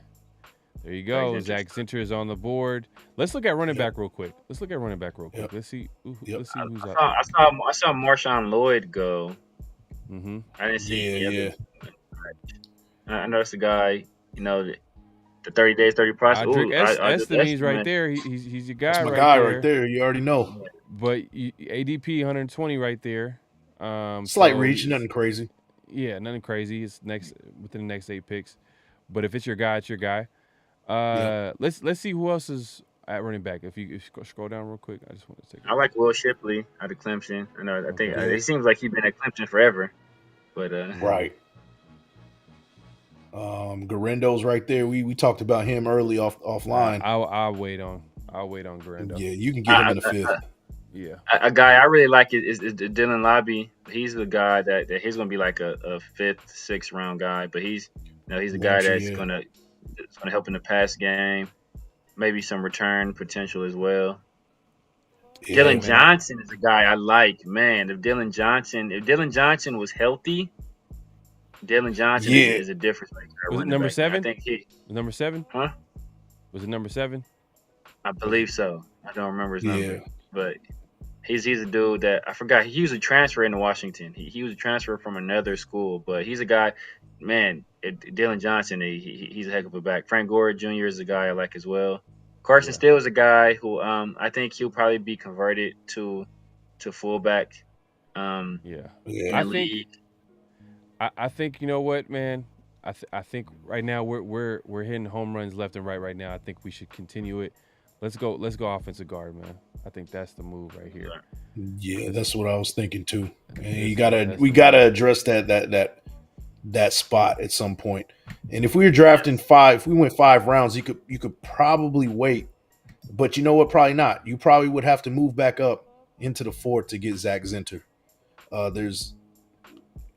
There you go. Zach Zenter is on the board. Let's look at running back real quick. Let's see. Let's see who's out. I saw Marshawn Lloyd go. Mm-hmm. I didn't see. I noticed the guy. You know, the 30 days, 30 process. Estim's right there. He's your guy. That's my right guy there. right there. You already know. But ADP 120 right there. Slight reach, nothing crazy. Yeah, nothing crazy. It's within the next 8 picks. But if it's your guy, it's your guy. Let's see who else is at running back. If you scroll down real quick, I just want to take. I like Will Shipley out of Clemson. I think it seems like he's been at Clemson forever. But right. Garendo's right there. We talked about him early offline. I'll wait on Garendo. Yeah, you can get him in the fifth. Yeah, a guy I really like is Dylan Lobby. He's the guy that he's gonna be like a 5th, 6th round guy, but he's the guy that's gonna help in the pass game, maybe some return potential as well. Yeah, Dylan Johnson is a guy I like, man. If Dylan Johnson was healthy, Dylan Johnson is a difference maker. Was it number 7? I think number 7. Huh? Was it number 7? I believe so. I don't remember his number, but he's a dude that I forgot. He was a transfer into Washington. He was a transfer from another school, but he's a guy, man. Dylan Johnson, he's a heck of a back. Frank Gore Jr. is a guy I like as well. Carson Steele is a guy who I think he'll probably be converted to fullback. I think you know what, man. I think right now we're hitting home runs left and right now. I think we should continue it. Let's go offensive guard, man. I think that's the move right here. Yeah, that's what I was thinking too. And we gotta address that spot at some point. And if we were drafting 5, if we went 5 rounds, you could probably wait But you know what? Probably not. You probably would have to move back up into the 4th to get Zach Zinter. There's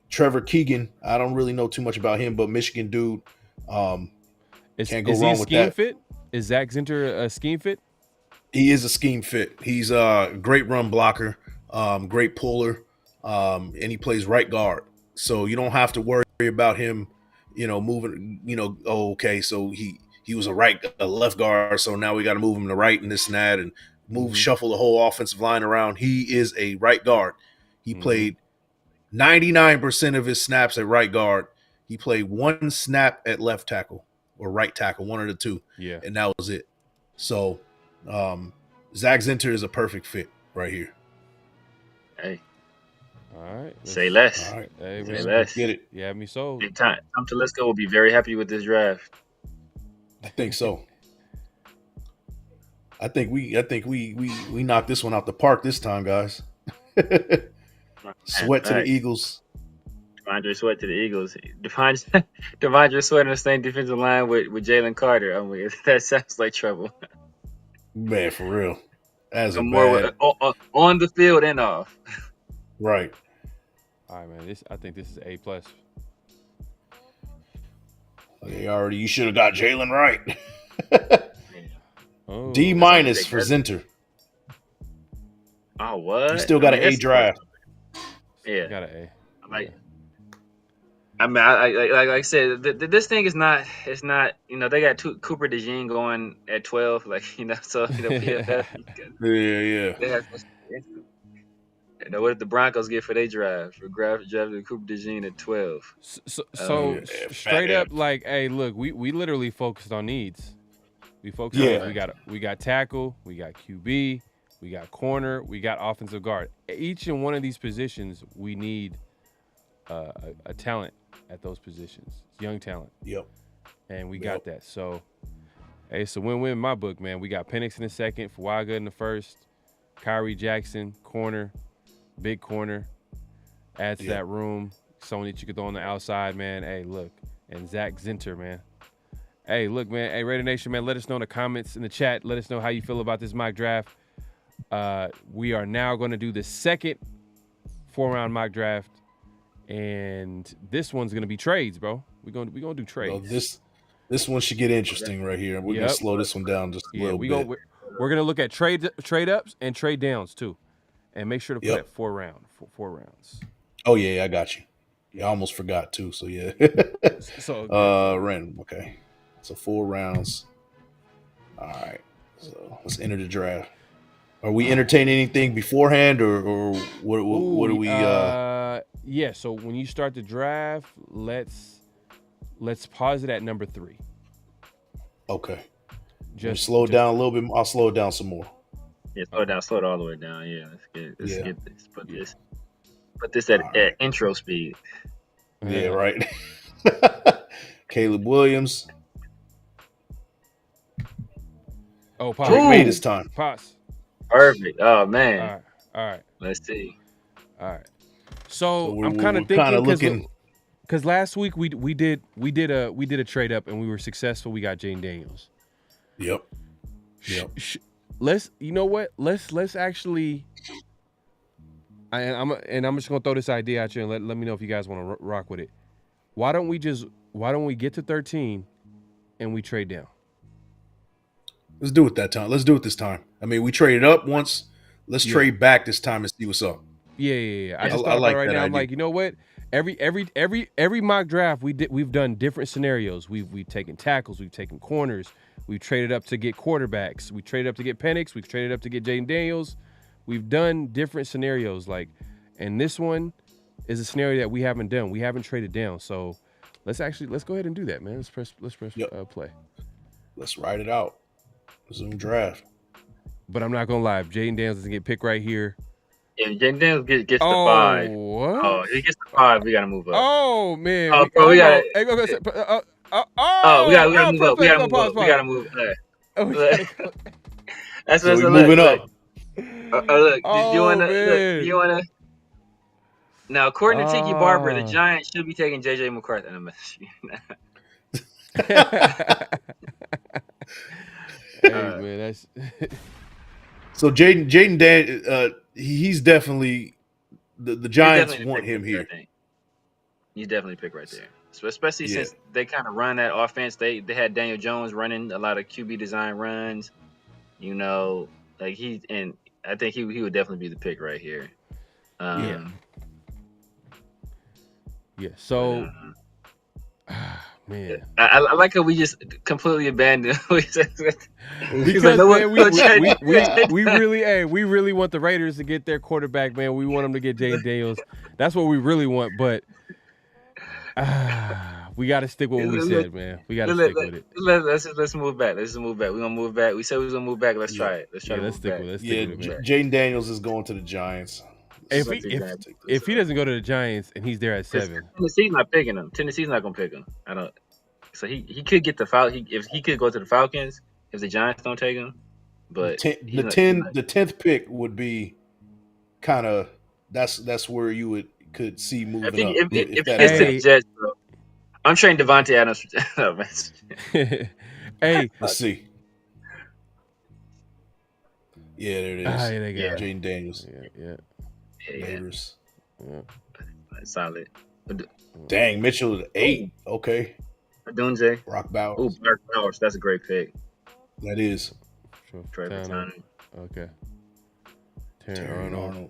Trevor Keegan. I don't really know too much about him, but Michigan dude. Can't go is wrong he with scheme that. fit? Is Zach Zinter a scheme fit? He is a scheme fit. He's a great run blocker, great puller, and he plays right guard. So you don't have to worry about him, moving. Okay, so he was a left guard, so now we got to move him to right and this and that, and shuffle the whole offensive line around. He is a right guard. He played 99% of his snaps at right guard. He played 1 snap at left tackle or right tackle, one of the two. Yeah. And that was it. So Zach Zinter is a perfect fit right here. Hey. All right. Say less. All right. Hey, Say man. less. Get it. You have me sold. Big time. Tom Telesco will be very happy with this draft. I think so. I think we knocked this one out the park this time, guys. Sweat to the Eagles. Devondre Sweat to the Eagles. Devondre Sweat on the same defensive line with Jalen Carter. I mean, that sounds like trouble. Man, for real. As a more bad. On the field and off. Right. All right, man. I think this is A+. You should have got Jalen Wright. Oh. D- for Zinter. Oh, what? You still got an A draft. Yeah. Got an A. Like I said, this thing is not. It's not. They got Cooper DeJean going at 12. So PFF. Yeah. What did the Broncos get for their draft? For drafting Cooper DeJean at 12. So straight up, like, hey, look, we literally focused on needs. We focused on we got tackle, we got QB, we got corner, we got offensive guard. Each and one of these positions, we need a talent at those positions, young talent. Yep. And we got that. So, hey, it's a win-win in my book, man. We got Penix in the second, Fuaga in the first, Kyrie Jackson, corner, big corner, adds to that room. Someone that you could throw on the outside, man. Hey, look. And Zach Zinter, man. Hey, look, man. Hey, Raider Nation, man, let us know in the comments in the chat. Let us know how you feel about this mock draft. We are now going to do the second 4-round mock draft. And this one's going to be trades, bro. We're going to do trades. Well, this one should get interesting right here. We're going to slow this one down just a little bit. We're going to look at trade ups and trade downs, too. And make sure to put it 4 rounds. Oh, yeah, I got you. Yeah, I almost forgot, too. So, yeah. Random. Okay. So 4 rounds. All right. So let's enter the draft. Are we entertaining anything beforehand, or what do we? Yeah. So when you start the draft, let's pause it at number 3. Okay. Just slow it down a little bit. I'll slow it down some more. Yeah, slow it all the way down. Yeah, let's get this. Put this at intro speed. Yeah, right. Caleb Williams. Oh, pause. Drake made his time. Pause. Perfect. Oh man. All right. Let's see. All right. So I'm kind of thinking because last week we did a trade up and we were successful. We got Jane Daniels. Yep. Let's actually. I'm just gonna throw this idea at you and let me know if you guys want to rock with it. Why don't we get to 13 and we trade down? Let's do it that time. Let's do it this time. I mean, we traded up once. Let's trade back this time and see what's up. Yeah. I just thought about it right now. I'm like, you know what? Every mock draft we've done different scenarios. We've taken tackles, we've taken corners, we've traded up to get quarterbacks, we traded up to get Penix, we've traded up to get Jaden Daniels. We've done different scenarios, and this one is a scenario that we haven't done. We haven't traded down. So let's go ahead and do that, man. Let's press play. Let's ride it out. Zoom draft. But I'm not gonna lie, if Jaden Daniels doesn't get picked right here. If Jaden Daniels gets the 5. What? Oh, if he gets the 5, we gotta move up. Oh man. We gotta. We gotta move up. We gotta move up. That's so we're moving up. Look, do you wanna? Now, according to Tiki Barber, the Giants should be taking JJ McCarthy. Hey man, that's So Jaden he's definitely the Giants definitely the want pick him right there, here. I think. He's definitely a pick right there. So especially Yeah. since they kind of run that offense. They had Daniel Jones running a lot of QB design runs. You know, like I think he would definitely be the pick right here. yeah. But, So man. I like how we just completely abandoned. He's like, Because no, man, no, Chad- we really want the Raiders to get their quarterback, man. We want them to get Jaden Daniels. That's what we really want, but we got to stick with what we said, man. We got to stick with it. Let's move back. Let's move back. We're gonna move back. We said we was gonna move back. Let's try it. Let's try to let's move stick back. with it. Let's Yeah, stick with it, man. Jaden Daniels is going to the Giants. If he doesn't go to the Giants and he's there at 7, Tennessee's not picking him. Tennessee's not gonna pick him. I don't. So he could get the if he could go to the Falcons if the Giants don't take him. But the 10th pick would be kind of that's where you could see moving up. If that it's to the happens. Jets, bro, I'm trading Devontae Adams. No, man. Hey, let's see. Yeah, there it is. Yeah, they got Jaden Daniels. Yeah. Raiders. Yeah. Solid. Dang, Mitchell at 8. Okay. Dunze. Brock Bowers. Oh, Brock Bowers. That's a great pick. That is. Trey Patano. Okay. Terry Arnold.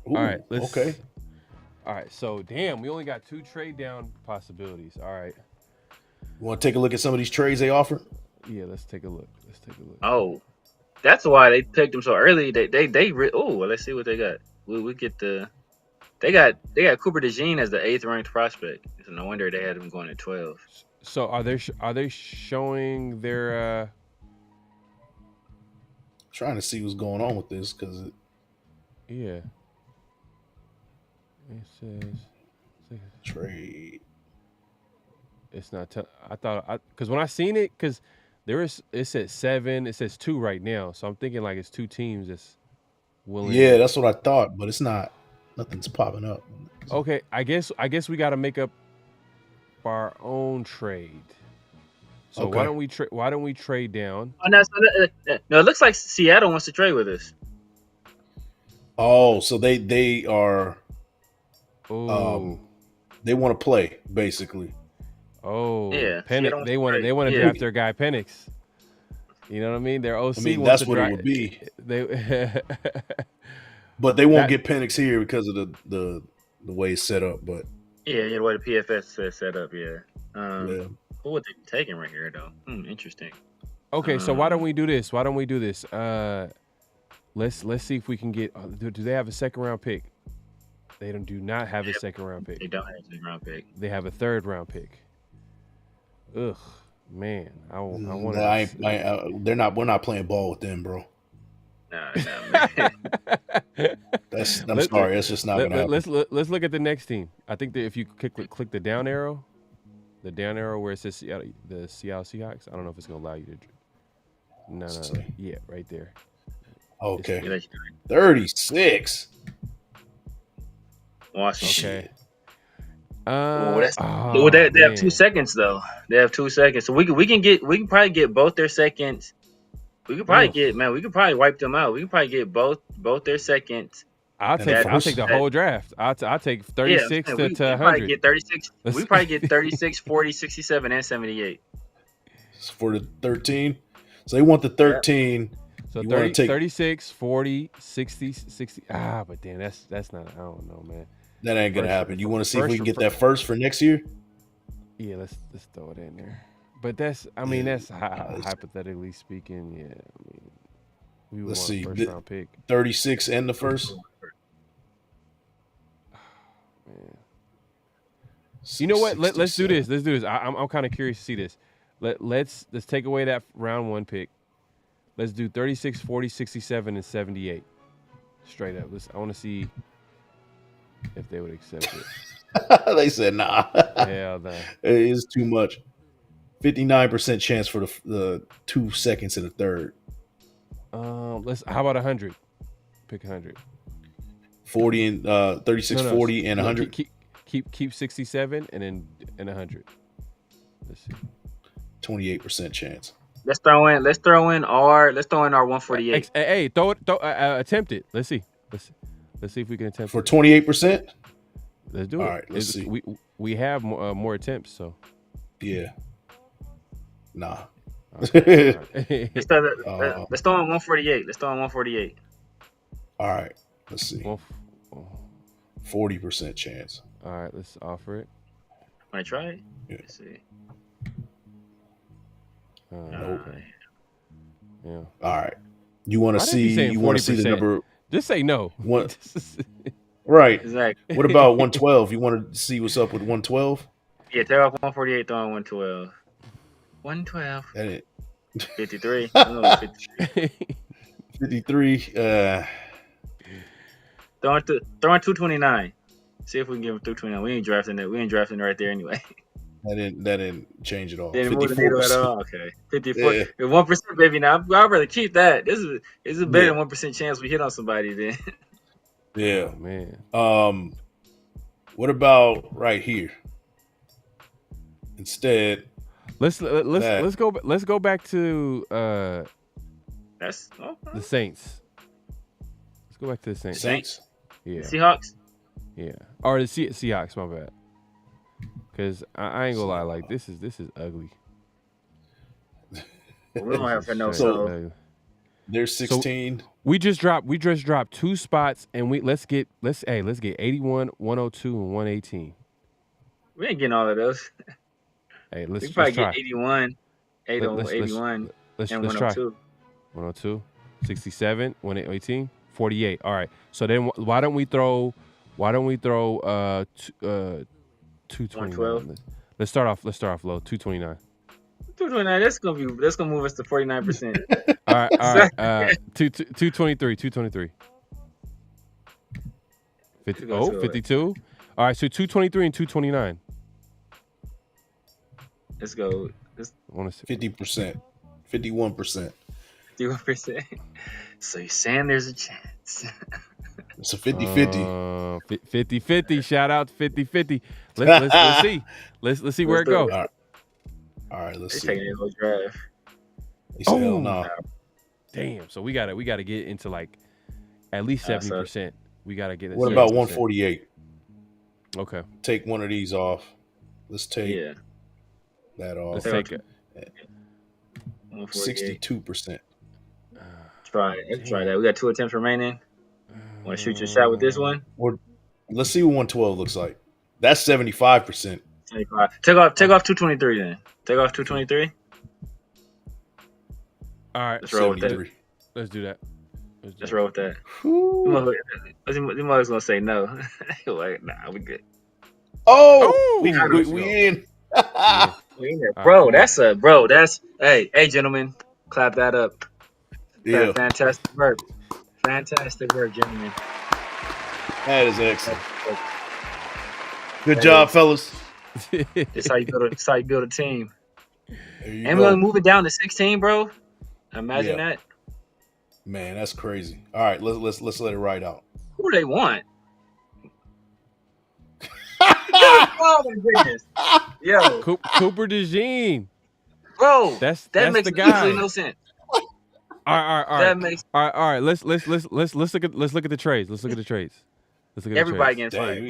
All right. Okay. All right. So, damn, we only got 2 trade down possibilities. All right. You want to take a look at some of these trades they offer? Yeah, let's take a look. Oh, that's why they picked him so early. Let's see what they got. We get they got Cooper DeJean as the 8th ranked prospect. So no wonder they had him going at 12. So are they showing their trying to see what's going on with this because it says trade. It's not. Because when I seen it, because it says 7, it says 2 right now. So I'm thinking like it's 2 teams that's willing. Yeah, that's what I thought, but it's not. Nothing's popping up. Okay, I guess we got to make up our own trade. So Okay. why don't we trade down? Oh, no, it looks like Seattle wants to trade with us. Oh, so they are. Oh. They want to play basically. Oh, yeah. Penix. They want to draft their guy Penix. You know what I mean? Their OC. I mean, wants that's to what draft, it would be. They. But they won't get Penix here because of the way it's set up. But yeah, the way the PFS is set up. Yeah. yeah. Who would they be taking right here though? Interesting. Okay, so why don't we do this? Let's see if we can get. Do they have a 2nd round pick? They do not have a 2nd round pick. They don't have a 2nd round pick. They have a 3rd round pick. Ugh, man, I want. They're not. We're not playing ball with them, bro. Nah, man. I'm sorry. That's just not gonna happen. Let's look at the next team. I think that if you click the down arrow where it says the Seattle Seahawks. I don't know if it's gonna allow you to. No. Yeah, right there. Okay. 36. Washington. Okay. They have 2 seconds though. They have 2 seconds, so we can probably get both their seconds. We could probably we could probably wipe them out. We could probably get both their seconds. I'll take the whole draft. I'll take 36 to 100. Probably get 36. We probably get 36, 40, 67, and 78. For the 13. So they want the 13. So 36, 40, 60. But damn, that's not. I don't know, man. That ain't gonna happen. You want to see if we can get that first for next year? Yeah, let's throw it in there. But that's hypothetically speaking. Yeah, I mean, we would Let's want see. a 1st round pick. 36 and the first. Man. You know what? Let's do this. Let's do this. I'm kind of curious to see this. Let's take away that round 1 pick. Let's do 36, 40, 67, and 78. Straight up. I want to see if they would accept it. They said nah. Hell no. It is too much. 59% chance for the 2 seconds in the 3rd. How about 100? Pick 100. 40 and 36, 40 and 100. Keep 67 and 100. Let's see. 28% chance. Let's throw in our 148. Hey, attempt it. Let's see if we can attempt For it. 28%? Let's do it. All right, let's see. We have more attempts, so Yeah. Nah. Let's throw in 148. Let's throw in 148. All right, let's see. 40% chance. All right, let's offer it. Want to try it? Yeah. Let's see. Okay. Yeah. All right. You want to see? You want to see the number? Just say no. What? Right. Exactly. What about 112? You want to see what's up with 112? Yeah, tear off 148, throw in 112. 112. That it. 53. I know it's 53. 53. Throw in 229. See if we can give him 229. We ain't drafting it. We ain't drafting it right there anyway. That didn't change at all. Didn't move the needle at all. Okay. 54. Yeah. 1%, baby. Now I'd rather keep that. This is a better than 1% chance we hit on somebody then. Yeah. Oh, man. What about right here? Instead, let's go back to the Saints. Let's go back to the Saints. Saints? Yeah. Seahawks? Yeah. Or the Seahawks, my bad. Because I ain't gonna lie, like this is ugly. We don't have for no so. There's 16. So we just dropped 2 spots, and let's get 81, 102, and 118. We ain't getting all of those. Hey, we probably get 81, 81, and 102. 102, 67, 118, 48. All right. So then why don't we throw 229. Let's start off low. 229. 229. That's gonna move us to 49%. All right. 223. 52. All right. So 223 and 229. Let's go. 50%. 51%. 51%. So you're saying there's a chance? It's a 50-50. 50-50. Shout out to 50-50. Let's see. Let's see where it goes. All right, let's see. Taking a little draft. He said, hell no. Damn. So we gotta get into like at least 70%. We gotta get. What about 148? Okay. Take one of these off. Let's take that off. Let's take it. 62%. Try that. We got 2 attempts remaining. Want to shoot your shot with this one? Or let's see what 112 looks like. That's 75%. 75. Take off 223 then. Take off 223. All right. Let's roll with that. Let's do that. Let's roll with that. The mother's gonna say no. Like, nah, we good. Oh, we in. We in there, bro. That's hey, gentlemen, clap that up. Yeah, fantastic work. Fantastic work, gentlemen. That is excellent. Good job, fellas. It's how you build a team. And we're moving down to 16, bro. Imagine that. Man, that's crazy. All right, let's let it ride out. Who do they want? Oh my goodness. Yo. Cooper DeJean. Bro, that makes the guy. no sense. All right. That makes all right. Let's look at the trades. Let's look at the trades. Everybody getting fired,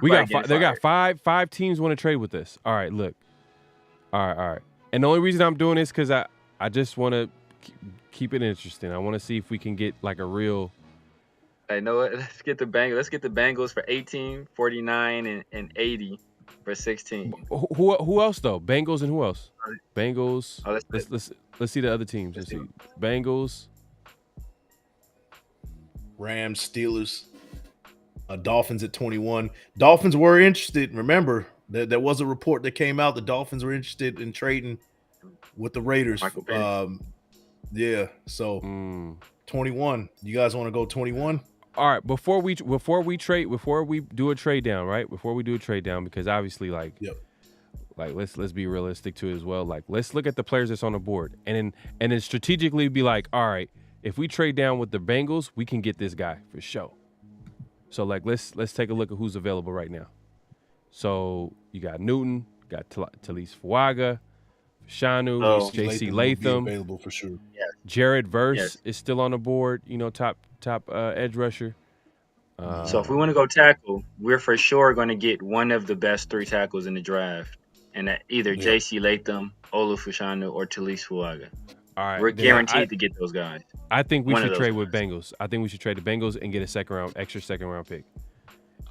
bro. They got five teams want to trade with us. All right, look. All right. And the only reason I'm doing this because I just want to keep it interesting. I want to see if we can get like a real. I know what. Let's get the Bengals for 18, 49, and 80 for 16. Who else though? Bengals and who else? Bengals. Oh, let's see the other teams. Let's see. Bengals, Rams, Steelers, Dolphins at 21. Dolphins were interested. Remember, there was a report that came out. The Dolphins were interested in trading with the Raiders. Yeah. So 21. You guys want to go 21? All right. Before we do a trade down, right? Before we do a trade down, because obviously, like, let's be realistic too as well. Like, let's look at the players that's on the board, and then strategically be like, all right, if we trade down with the Bengals, we can get this guy for sure. So like, let's take a look at who's available right now. So you got Newton, you got Talise Shanu, Oh, J.C. will be Latham, available for sure. Jared Verse Yes. is still on the board. Top edge rusher. So if we want to go tackle, we're for sure going to get one of the best 3 tackles in the draft, and that either Yep. J.C. Latham, Olufushanu, or Talise Fuaga. All right, We're then guaranteed to get those guys. I think we One of should those trade with guys. Bengals. I think we should trade the Bengals and get a extra second round pick.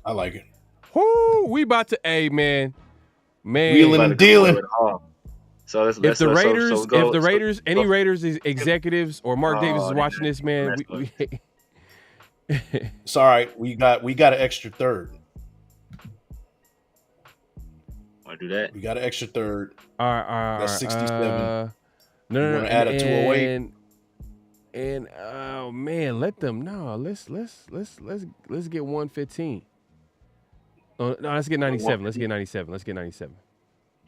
I like it. Whoo, we about to, man. Wheeling About and to go dealing. with Hall. So let's If the let's- so- Raiders, so go- if the so- Raiders, any so- Raiders executives or Mark Davis is Oh, watching they this, man, messed we It's all right. We got an extra third. Want to do that? We got an extra third. all right. That's 67. No, You no, wanna add a 208? And oh man, let's get 115. Oh, no, let's get 97. Let's get 97.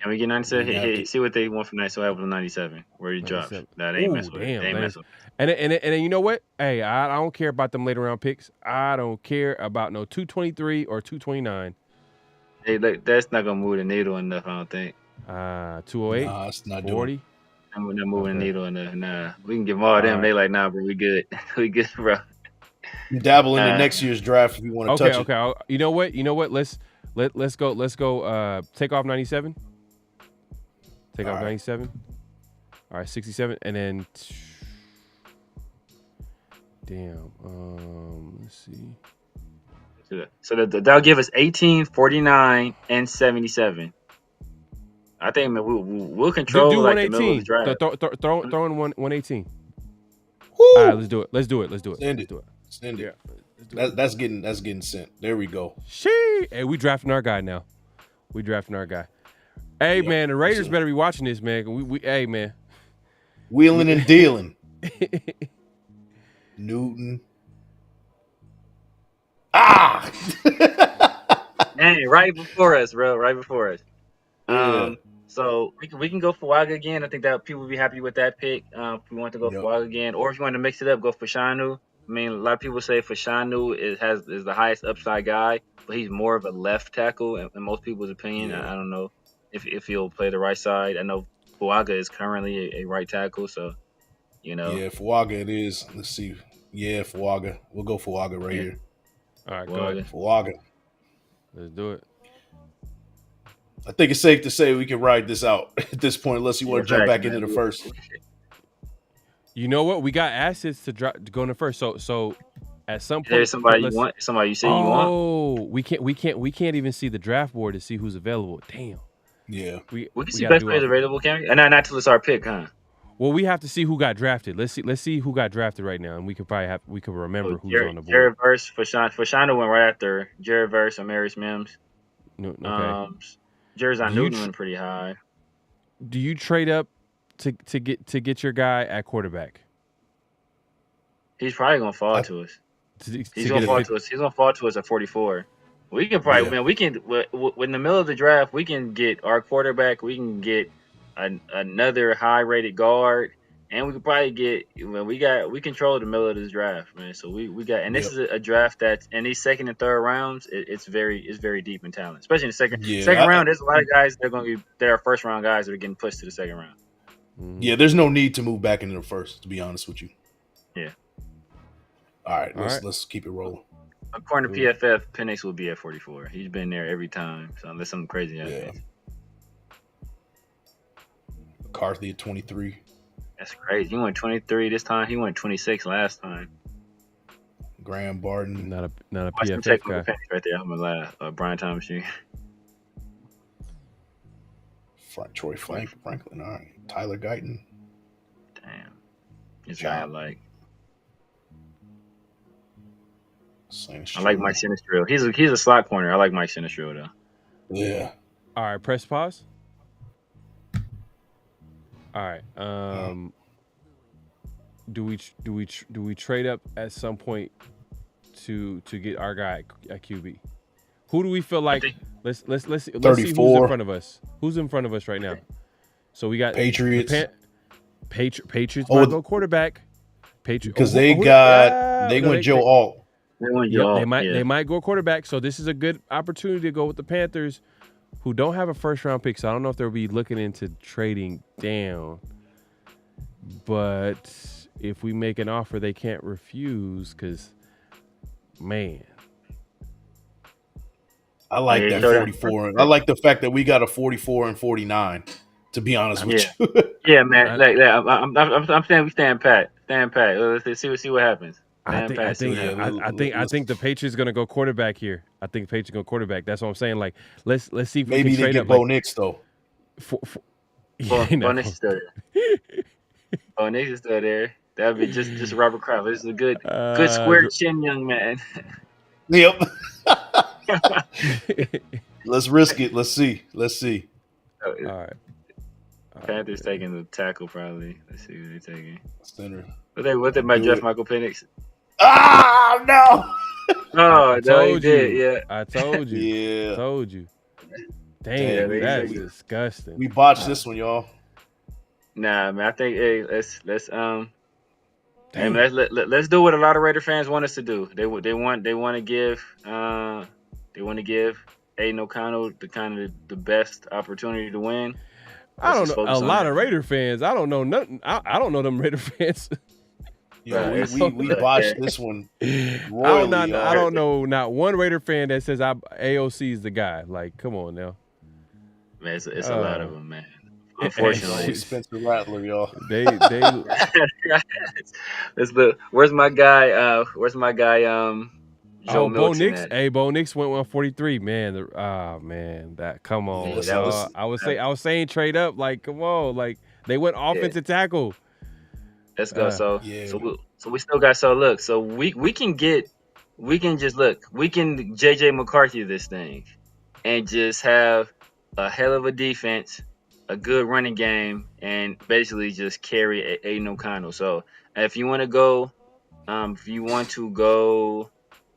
Can we get 97? We have Hey, to. see what they want from 97. What happened to 97? Where he dropped? 97. Nah, they ain't Ooh, mess with it. damn, They ain't that mess is- with it. And then you know what? Hey, I don't care about them later round picks. I don't care about no 223 or 229. Hey, look, that's not gonna move the needle enough. I don't think. 208, Nah, it's not 40. I'm not moving Okay. the needle enough. Nah, we can give them all them. Alright. They like, nah, bro, we good. We good, bro. You dabble into next year's draft if you want to Okay, touch it. okay. You know what? Let's go. Take off 97. Take off All right. 97. All right, 67, and then. Damn. Let's see. So that'll give us 18, 49, and 77. I think man, we'll control Do like the middle of 118. the draft. Throw in 118. Woo! All right, let's do it. Let's do it. Send Let's do it. Send it. Yeah. Let's do it. That's getting sent. There we go. Hey, we drafting our guy now. Hey, Yeah. man, the Raiders better be watching this, man. Hey, man. Wheeling and dealing. Newton. Ah! Dang, right before us, bro. Right before us. Yeah. So we can go for Waga again. I think that people will be happy with that pick. If we want to go Yep. for Waga again, or if you want to mix it up, go for Shanu. I mean, a lot of people say Fashanu is the highest upside guy, but he's more of a left tackle in most people's opinion. Yeah. I don't know if he'll play the right side. I know Fuaga is currently a right tackle, so you know. Yeah, Fuaga it is. Let's see. Yeah, Fuaga. We'll go Fuaga right Yeah. here. All right, go Fuaga. ahead. Fuaga. Let's do it. I think it's safe to say we can ride this out at this point, unless you want to jump back Exactly, into the man. first. You know what? We got assets to go in the first. So at some point, There's somebody you let's- want, somebody you say you want. Oh, we can't even see the draft board to see who's available. Damn. Yeah. We can see gotta best do players our- available, can we? Not till it's our pick, huh? Well, we have to see who got drafted. Let's see who got drafted right now, and we could remember who's on the board. Jared Verse, Fashanu went right after Jared Verse and Marius Mims. No, okay. Jerzon Do you Newton went pretty high. Do you trade up to get your guy at quarterback? He's probably gonna fall to us. He's He's gonna fall to us. He's gonna fall to us at 44. We can probably, Yeah. man. We can, in the middle of the draft, we can get our quarterback. We can get another high-rated guard, and we could probably get. We control the middle of this draft, man. So we got, and this Yep. is a draft that's in these second and third rounds. It's very deep in talent, especially in the second Yeah, round. There's a lot of guys that are first round guys that are getting pushed to the second round. Mhm. Yeah, there's no need to move back into the first, to be honest with you. Yeah. All right, All right. let's keep it rolling. According to PFF, Penix will be at 44. He's been there every time, so unless something crazy happens. Yeah. McCarthy at 23. That's crazy. He went 23 this time. He went 26 last time. Graham Barton. Not a Watch him PFF take guy. the Penix right there. I'm gonna laugh. Brian Thomas Jr. Troy Franklin. All right. Tyler Guyton. Damn. This guy I like. I like Mike Sinistro. He's a slot corner. I like Mike Sinistro though. Yeah. All right, press pause. All right. Do we trade up at some point to get our guy at QB? Who do we feel like? Let's see who's in 34. front of us. Who's in front of us right now? So we got Patriots. Patriots Oh, might go quarterback. Because they went Joe Alt. They went Yep, Joe. they might go quarterback. So this is a good opportunity to go with the Panthers, who don't have a first-round pick, so I don't know if they'll be looking into trading down. But if we make an offer they can't refuse, because, man. I like that 44. I like the fact that we got a 44 and 49, to be honest with you. Yeah, man. I'm saying we stand pat. Stand pat. Let's see what happens. I think the Patriots gonna go quarterback here. I think the Patriots go quarterback. That's what I'm saying. Like, let's see if maybe we can they trade get up. Bo Nix though. Bo Nix is still there. Bo Nix is still there. That'd be just Robert Kraft. This is a good square chin young man. Yep. Let's risk it. Let's see. All right. Panthers taking the tackle probably. Let's see who they're taking. Center. What they might draft Michael Penix. Ah no. Oh, no, he did. Yeah. I told you. Yeah. Told you. Damn, that's disgusting. We botched this one, y'all. Nah, man. I think let's let's do what a lot of Raider fans want us to do. They want to give Aiden O'Connell the best opportunity to win. I don't know a lot of Raider fans. I don't know nothing. I don't know them Raider fans. Yeah, we botched this one royally. I don't know not one Raider fan that says AOC is the guy. Like, come on now. Man, it's a lot of them, man. Unfortunately, Spencer Rattler, y'all. They where's my guy? Joe Bo Milton Nix. at? Hey, Bo Nix went 143. Man, that come on. Yeah, that was- I was saying trade up. Like, come on. Like, they went offensive tackle. Let's go. So we still got look. So we can JJ McCarthy this thing, and just have a hell of a defense, a good running game, and basically just carry Aiden O'Connell. So if you want to go,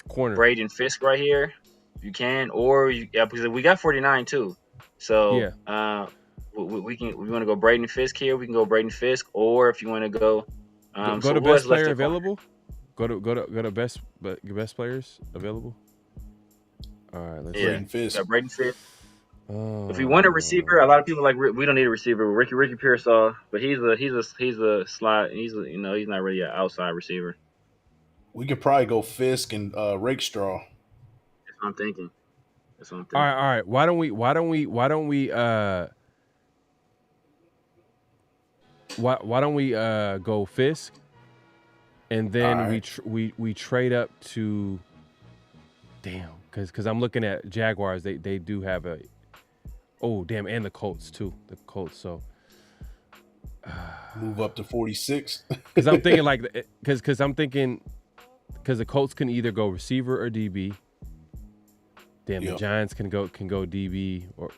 Corner. Braden Fisk right here, you can, or because we got 49 too. So we want to go Braden Fisk here. We can go Braden Fisk, or if you want to go, go to best player available. Go to best players available. All right, let's Braden Fisk. Yeah, Braden Fisk. If we want a receiver, a lot of people we don't need a receiver. Ricky Pearsall, but he's a slot. He's not really an outside receiver. We could probably go Fisk and Rakestraw. That's what I'm thinking. All right. Why don't we go Fisk, and then we trade up to because I'm looking at Jaguars. They do have a and the Colts too. So move up to 46. Because I'm thinking because the Colts can either go receiver or DB. The Giants can go DB or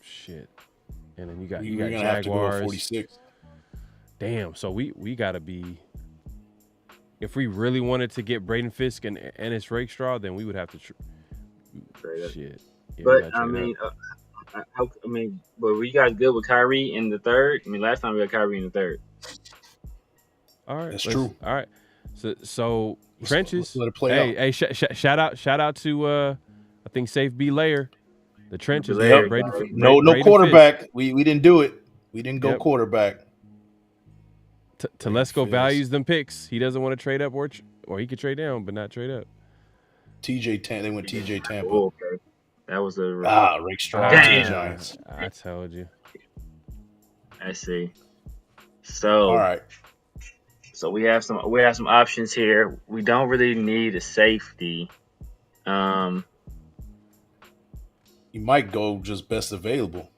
shit, and then you got Jaguars. Have to go 46. Damn, so we gotta be. If we really wanted to get Braden Fisk and Ennis Rakestraw, then we would have to shit. Yeah, but but were you guys good with Kyrie in the third? I mean, last time we got Kyrie in the third. All right, that's true. All right, so trenches. Let's let it play out. Shout out to I think Safe B Layer, the trenches. Layer. No quarterback. We didn't do it. We didn't go quarterback. Telesco values them picks. He doesn't want to trade up or he could trade down, but not trade up. They went TJ Tampa. Oh, okay. That was a Rakestraw. Giants. I told you. I see. So all right. So we have some options here. We don't really need a safety. You might go just best available.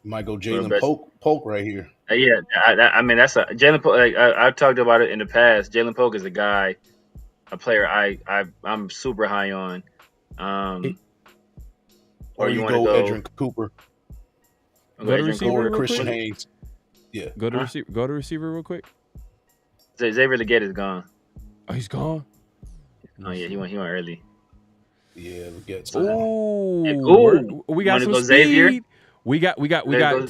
You might go Jalen Polk right here. Yeah, I mean that's Jalen Polk. I've talked about it in the past. Jalen Polk is a player I'm super high on. Or you go Edrin Cooper. Go to receiver or Christian Haynes. Yeah. Go to receiver real quick. Xavier Legette is gone. Oh, he's gone. Oh yeah, he went early. Yeah, Legette's gone. We got some speed. Xavier? We got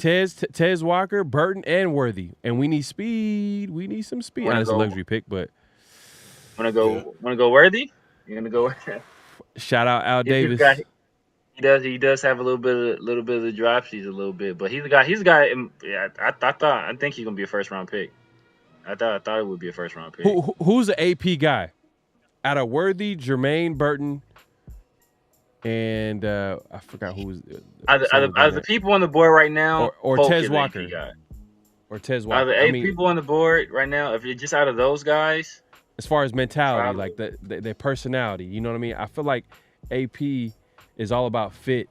Tez Walker, Burton, and Worthy, and we need speed. We need some speed. That's a luxury pick, but want to go Worthy? You're gonna go. Shout out Al Davis. He does have a little bit of the drop sheets a little bit, but he's a guy. He's a guy. Yeah, I think he's gonna be a first round pick. I thought it would be a first round pick. Who's the AP guy? Out of Worthy, Jermaine Burton, and I forgot who was Out of the people on the board right now, or Polk Tez is the Walker. AP guy. Or Tez Out Walker. of the 8 people on the board right now, if you're just out of those guys, as far as mentality, probably. like their personality, you know what I mean? I feel like AP is all about fit.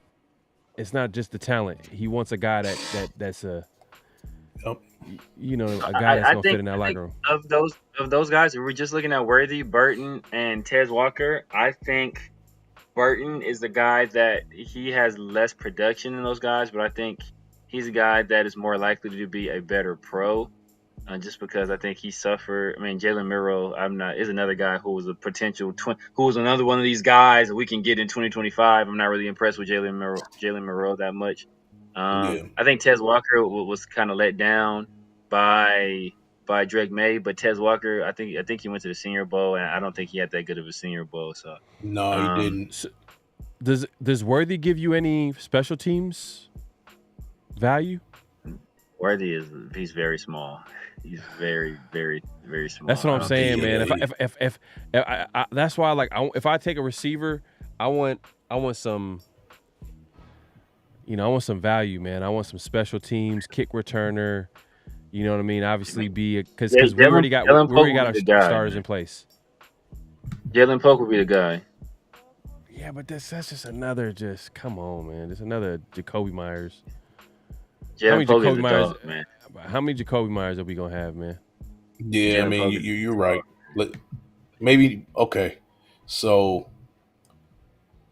It's not just the talent. He wants a guy that's a, you know, a guy that's gonna fit in that locker room. Of those guys, if we're just looking at Worthy, Burton, and Tez Walker, I think Burton is the guy that he has less production than those guys, but I think he's a guy that is more likely to be a better pro, just because I think he suffered. I mean, Jalen Miro, is another guy who was a potential who was another one of these guys that we can get in 2025. I'm not really impressed with Jalen Miro that much. I think Tez Walker was kind of let down by Drake May, but Tez Walker, I think he went to the Senior Bowl, and I don't think he had that good of a Senior Bowl. So no, he didn't. So does Worthy give you any special teams value? Worthy he's very small. He's very, very, very small. That's what I'm saying, man. If that's why, like, if I take a receiver, I want some. You know, I want some value, man. I want some special teams, kick returner. You know what I mean? Obviously, because we already got our starters in place. Jalen Polk would be the guy. Yeah, but that's just another. Just come on, man. It's another Jacoby Myers. Jalen Polk is the dog, man. How many Jacoby Myers are we gonna have, man? Yeah, I mean, you're right. Maybe okay. So,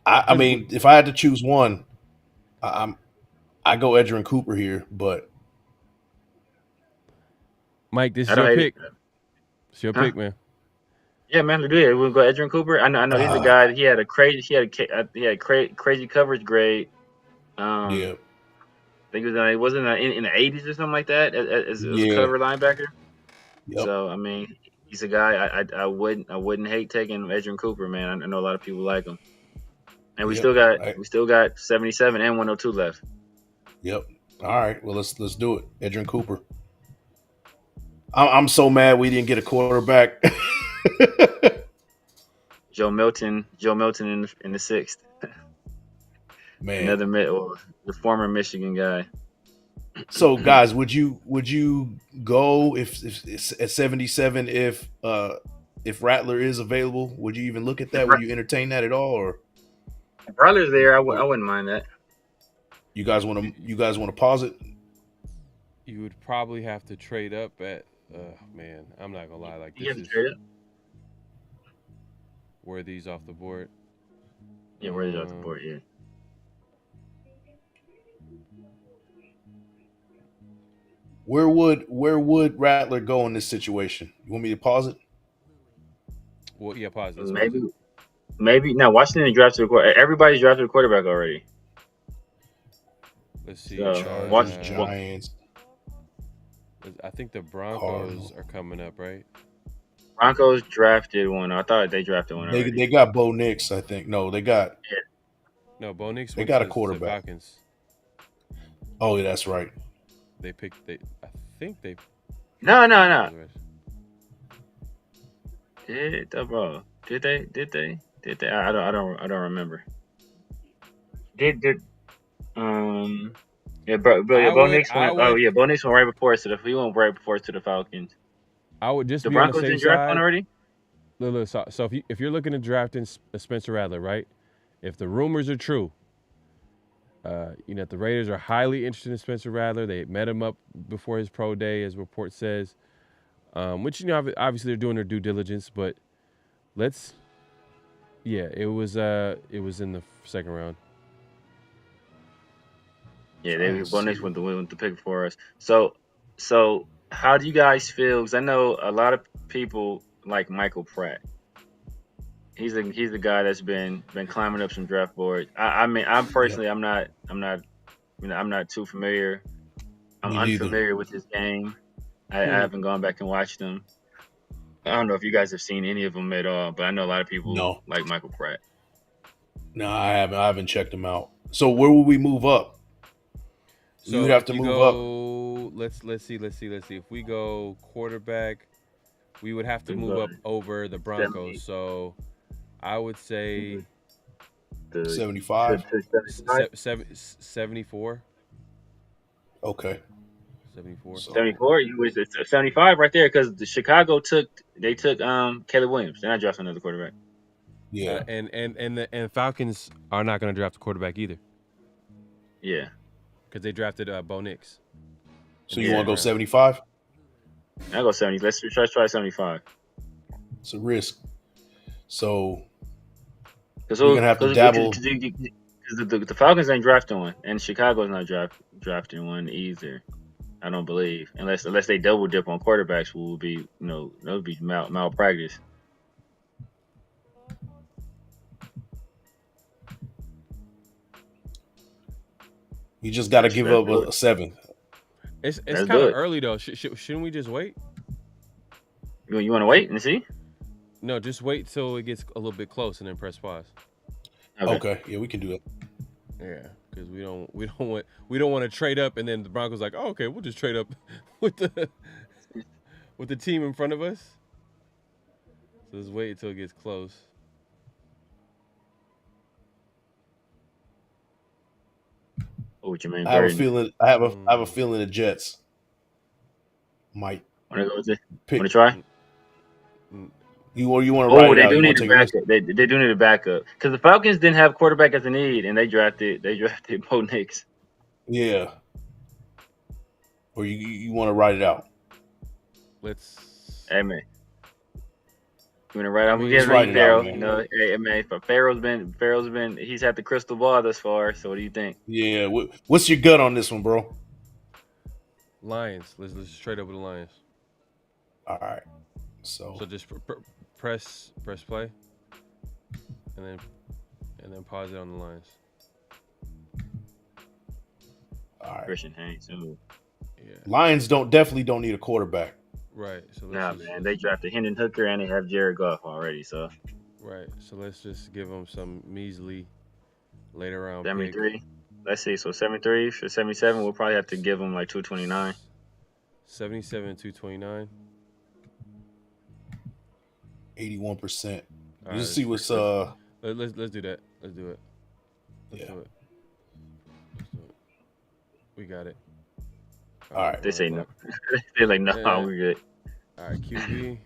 I mean, if I had to choose one, I go Edgerrin Cooper here, but Mike, this is your pick. It's your pick, man. Yeah, man, we'll go Edgerrin Cooper. I know he's a guy. He had crazy coverage grade. Yeah. I think it wasn't in the 80s or something like that as a cover linebacker. Yep. So I mean, he's a guy I wouldn't hate taking Edgerrin Cooper, man. I know a lot of people like him, and we still got 77 and 102 left. Yep. All right. Well, let's do it. Edgerrin Cooper. I'm so mad we didn't get a quarterback. Joe Milton in the 6th. Man, the former Michigan guy. So, guys, would you go if at 77 if Rattler is available? Would you even look at that? Would you entertain that at all? Or if Rattler's there, I wouldn't mind that. You guys want to pause it? You would probably have to trade up at. Man, I'm not gonna lie. Like you this have to trade up. Worthy's off the board. Yeah, Worthy's off the board. Yeah. Where would Rattler go in this situation? You want me to pause it? Well, yeah, pause it. Maybe now. Washington drafted a quarterback. Everybody's drafted a quarterback already. Let's see. Giants. I think the Broncos are coming up, right? Broncos drafted one. I thought they drafted one already. They got Bo Nix, I think. No, they got. Yeah. No, Bo Nix. They got a quarterback. Falcons. Oh, yeah, that's right. I think they. No. Did they? I don't remember. Yeah, Bo Nix went. Bo Nix went right before us to the Falcons. I would just the be Broncos on the same didn't draft side. one already. Look, so if you're looking at drafting Spencer Rattler, right? If the rumors are true, the Raiders are highly interested in Spencer Rattler. They met him up before his pro day, as report says. Which obviously they're doing their due diligence, but it was in the second round. Yeah, Bo Nix went the pick for us. So how do you guys feel? Because I know a lot of people like Michael Pratt. He's the guy that's been climbing up some draft boards. I'm personally I'm not too familiar. I'm unfamiliar with his game. I haven't gone back and watched him. I don't know if you guys have seen any of them at all, but I know a lot of people like Michael Pratt. No, I haven't checked him out. So where will we move up? So You would have to if you move up. go, let's see. If we go quarterback, we would have to We move go up over the Broncos. 70 So I would say to 75. 75. 74. Okay. 74. So 74. You was it's 75 right there because the Chicago took Caleb Williams. They're not drafting another quarterback. yeah. And Falcons are not going to draft a quarterback either Yeah. because they drafted Bo Nix. So you Yeah. want to go 75? I go 70. Let's try 75. It's a risk. So Because we're gonna have to dabble. the Falcons ain't drafting one, and Chicago's not drafting one either. I don't believe unless they double dip on quarterbacks, will be that would be malpractice. You just got to give up Let's a 7. It's Let's kind do of it. early though. Shouldn't we just wait? You want to wait and see? No, just wait till it gets a little bit close and then press pause. Okay. Yeah, we can do it. Yeah, because we don't want to trade up and then the Broncos like, oh, okay, we'll just trade up with the team in front of us. So just wait until it gets close. Oh, what you mean? I have a feeling. I have a feeling the Jets might Want to go with it? pick. Want to try? You want to ride it They out? do You need want a to take a risk? backup. They do need a backup because the Falcons didn't have quarterback as a need, and they drafted Bo Nix. Yeah. Or you want to ride it out? Let's. Hey man, you want to write? I'm gonna Let's get ride it out, Pharaoh. man. Hey man, but Pharaoh's been he's had the crystal ball thus far. So what do you think? Yeah. What's your gut on this one, bro? Lions. Let's trade up with the Lions. All right. So just press play, and then pause it on the Lions. all right. Christian Haynes. Ooh. Yeah. Lions definitely don't need a quarterback. Right. So Nah, man, they drafted Hendon Hooker and they have Jared Goff already. So Right. So let's just give them some measly later round 73. pick. Let's see. So 73 for 77, we'll probably have to give them like 229. 77, 229. 81%. All Let's right, see what's let's do that. Let's do it. Yeah. Do it. We got it. All right. They say no. They're like, no, Yeah. we're good. All right, QB.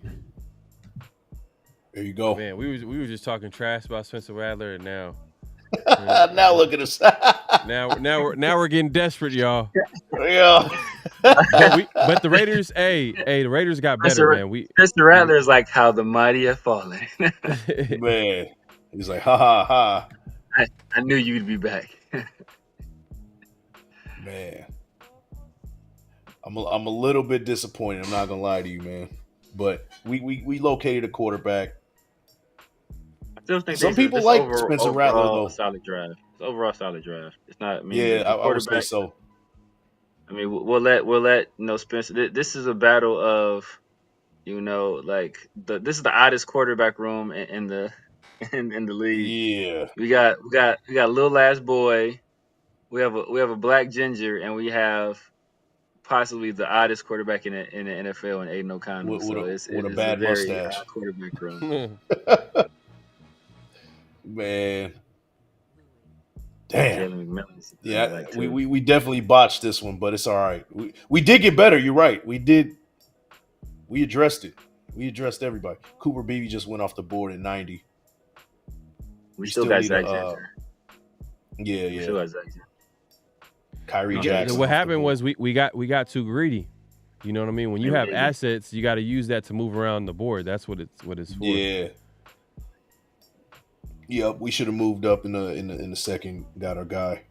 There you go. Man, we were just talking trash about Spencer Rattler, and now Now look at us. now we're getting desperate, y'all. Yeah. But the Raiders, the Raiders got better, man. Spencer Rattler is like how the mighty have fallen. Man. He's like, ha ha ha. I knew you'd be back. Man. I'm a little bit disappointed. I'm not gonna lie to you, man. But we located a quarterback. I still think Some people like Spencer Rattler though. Solid draft. It's overall solid draft. It's not. I mean, Yeah, the I would say so. I mean, we'll let Spencer. This is a battle of, like this is the oddest quarterback room in the league. Yeah. We got little ass boy. We have a black ginger, and we have possibly the oddest quarterback in the NFL, and Aiden O'Connell. With a it's bad very mustache. odd quarterback room. Man. Damn. Jalen McMillan's Yeah, like we definitely botched this one, but it's all right. We did get better. You're right. We addressed it. We addressed everybody. Cooper Beebe just went off the board at 90. We still got need Zach a, Jackson. Yeah. We still got Zach Jackson. Kyrie Jackson. What happened was we got too greedy. You know what I mean? When you have assets, you got to use that to move around the board. That's what it's for. Yeah. Yep, we should have moved up in the second, got our guy.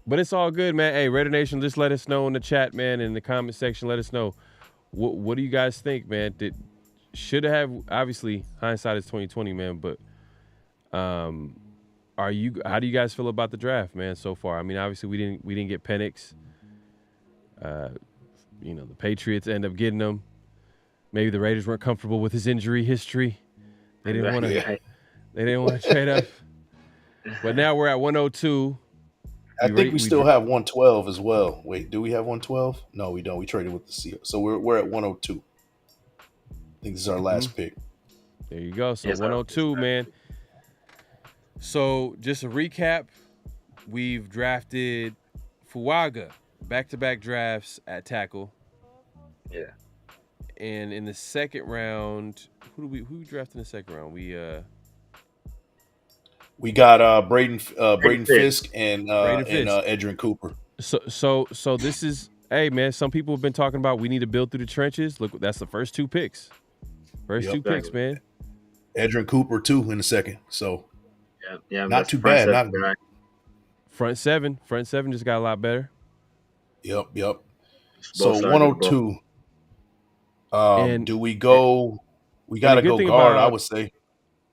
But it's all good, man. Hey, Raider Nation, just let us know in the chat, man, in the comment section. Let us know what do you guys think, man? Should have obviously hindsight is 2020, man. But how do you guys feel about the draft, man? So far, I mean, obviously we didn't get Penix. The Patriots end up getting him. Maybe the Raiders weren't comfortable with his injury history. They didn't want to. They didn't want to trade up. But now we're at 102. I think we still have 112 as well. Wait, do we have 112? No, we don't. We traded with the Seahawks, so we're at 102. I think this is our last pick. There you go. So 102, man. So just a recap, we've drafted Fuaga, back-to-back drafts at tackle. Yeah. And in the second round, who we drafted in the second round? We got Braden Fisk and Edrin Cooper. So this is, hey man, some people have been talking about we need to build through the trenches. Look, that's the first two picks. Two picks, man. Edrin Cooper too in the second. So yeah, not too bad. Not front seven just got a lot better. Yep. So 102. Do we go? We got to go guard, I would say.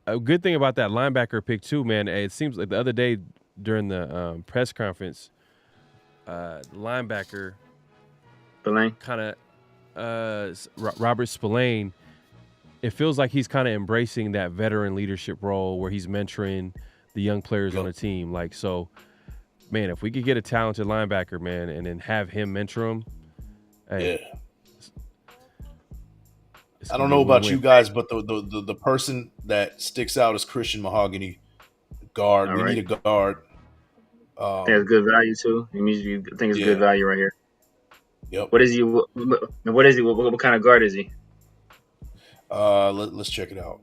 A good thing about that linebacker pick too, man. It seems like the other day during the press conference, linebacker kind of Robert Spillane. It feels like he's kind of embracing that veteran leadership role where he's mentoring the young players on the team. Like, so, man, if we could get a talented linebacker, man, and then have him mentor him, hey, I don't know about you guys, but the person that sticks out is Christian Mahogany, guard. We need a guard. I think it's good value too. It means you think it's good value right here. Yep. What is he? What is he? What kind of guard is he? Let's check it out.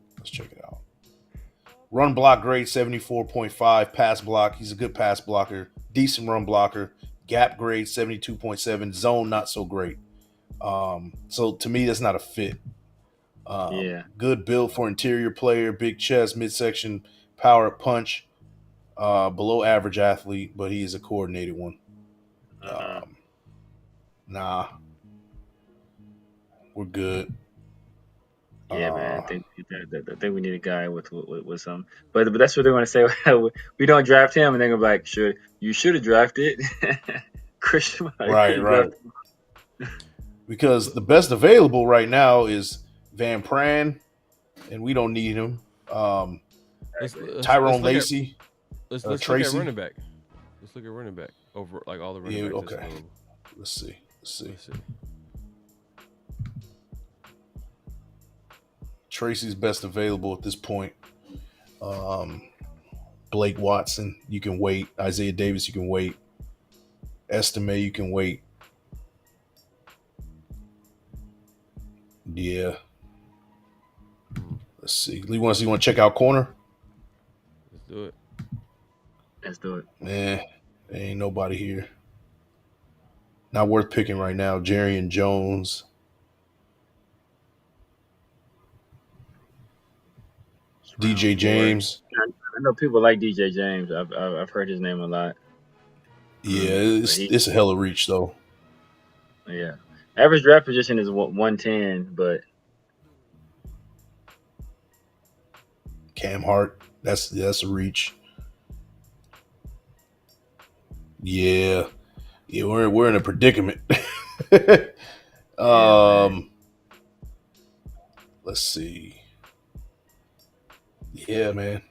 Run block grade 74.5. Pass block, he's a good pass blocker. Decent run blocker. Gap grade 72.7. Zone not so great. So to me, that's not a fit. Good build for interior player. Big chest, midsection, power punch. Below average athlete, but he is a coordinated one. Nah, we're good. Yeah, man. I think we need a guy with some. But that's what they're going to say. We don't draft him, and they're going to be like, you should have drafted Christian. Right. Because the best available right now is Van Pran, and we don't need him. Tyrone Lacey. Let's look at running back. Let's look at running back over like all the running backs. Okay. Let's see. Tracy's best available at this point. Blake Watson, you can wait. Isaiah Davis, you can wait. Estime, you can wait. Yeah. Let's see. You want to check out corner? Let's do it. There ain't nobody here. Not worth picking right now. Jarian Jones. DJ James. I know people like DJ James. I've heard his name a lot. Yeah, it's a hella reach though. Yeah, average draft position is 110, but Cam Hart, that's a reach. Yeah, we're in a predicament. Let's see. Yeah, man.